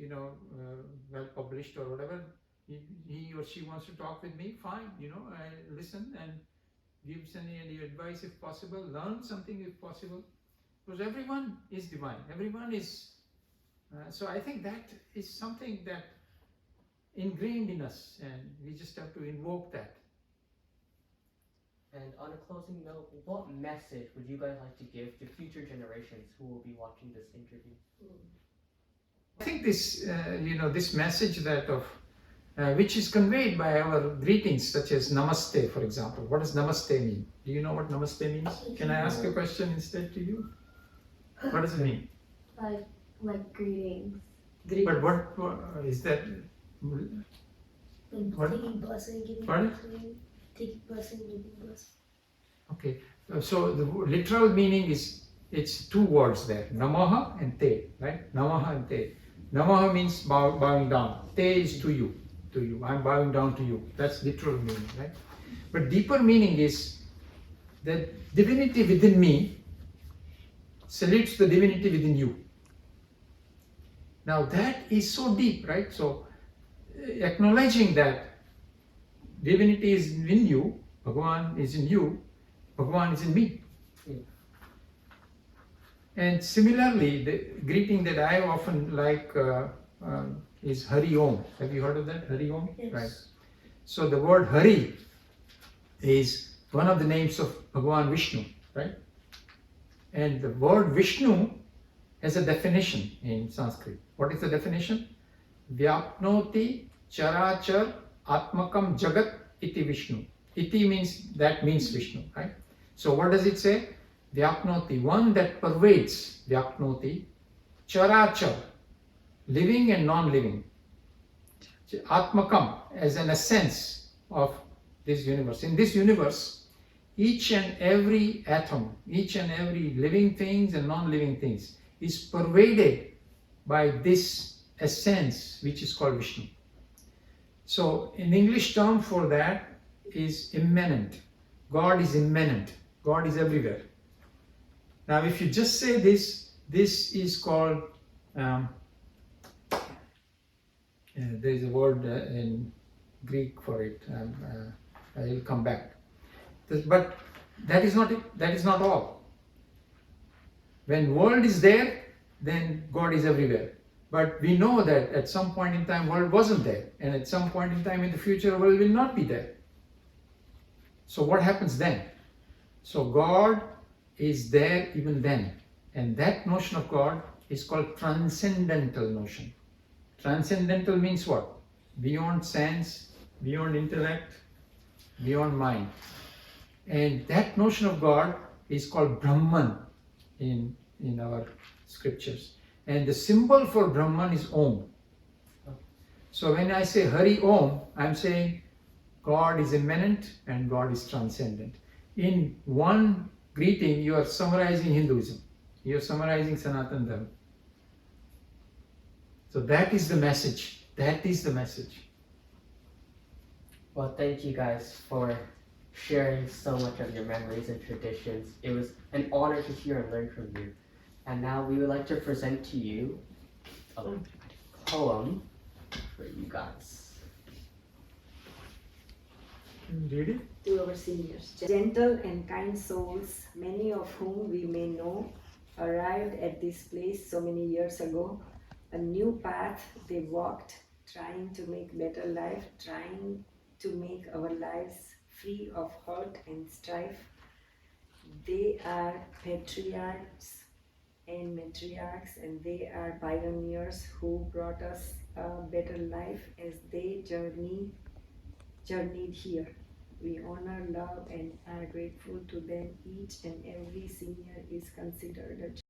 Speaker 6: well published or whatever. He or she wants to talk with me, fine, I listen and gives any advice if possible, learn something if possible. Because everyone is divine, everyone is, so I think that is something that ingrained in us and we just have to invoke that.
Speaker 5: And on a closing note, what message would you guys like to give to future generations who will be watching this interview?
Speaker 6: I think this, this message that of, which is conveyed by our greetings such as Namaste, for example. What does Namaste mean? Do you know what Namaste means? Can I ask a question instead to you? What does it mean?
Speaker 1: Like greetings.
Speaker 6: But what is that? What?
Speaker 3: Taking blessing, giving
Speaker 6: Pardon?
Speaker 3: blessing, taking blessing, giving blessing.
Speaker 6: Okay, so the literal meaning is, it's two words there, Namaha and Te, right? Namaha and Te. Namaha means bowing down. Te is to you. I'm bowing down to you. That's literal meaning, right? But deeper meaning is that divinity within me salutes the divinity within you. Now that is so deep, right? So acknowledging that divinity is in you, Bhagavan is in you, Bhagavan is in me. And similarly, the greeting that I often like is Hari Om. Have you heard of that? Hari Om?
Speaker 3: Yes.
Speaker 6: Right. So the word Hari is one of the names of Bhagavan Vishnu, right? And the word Vishnu has a definition in Sanskrit. What is the definition? Vyapnoti charachar atmakam jagat iti Vishnu. Iti means, that means Vishnu, right? So what does it say? Vyapnoti, one that pervades, Vyapnoti, charachar, living and non-living. Atmakam, as an essence of this universe. In this universe, each and every atom, each and every living things and non-living things is pervaded by this essence which is called Vishnu. So an English term for that is immanent. God is immanent. God is everywhere. Now if you just say this is called, there is a word in Greek for it, I will come back. But that is not it, that is not all. When world is there, then God is everywhere. But we know that at some point in time world wasn't there, and at some point in time in the future world will not be there. So what happens then? So God is there even then, and that notion of God is called transcendental notion. Transcendental means what? Beyond sense, beyond intellect, beyond mind. And that notion of God is called Brahman in our scriptures. And the symbol for Brahman is Om. So when I say Hari Om, I'm saying God is immanent and God is transcendent. in one greeting, you are summarizing Hinduism. You are summarizing Sanatan Dharma. So that is the message. That is the message.
Speaker 5: Well, thank you guys for sharing so much of your memories and traditions. It was an honor to hear and learn from you. And now we would like to present to you a poem for you guys.
Speaker 6: Read it.
Speaker 7: To our seniors. Gentle and kind souls, many of whom we may know, arrived at this place so many years ago. A new path they walked, trying to make better life, trying to make our lives free of hurt and strife. They are patriarchs and matriarchs, and they are pioneers who brought us a better life as they journeyed here. We honor, love, and are grateful to them. Each and every senior is considered a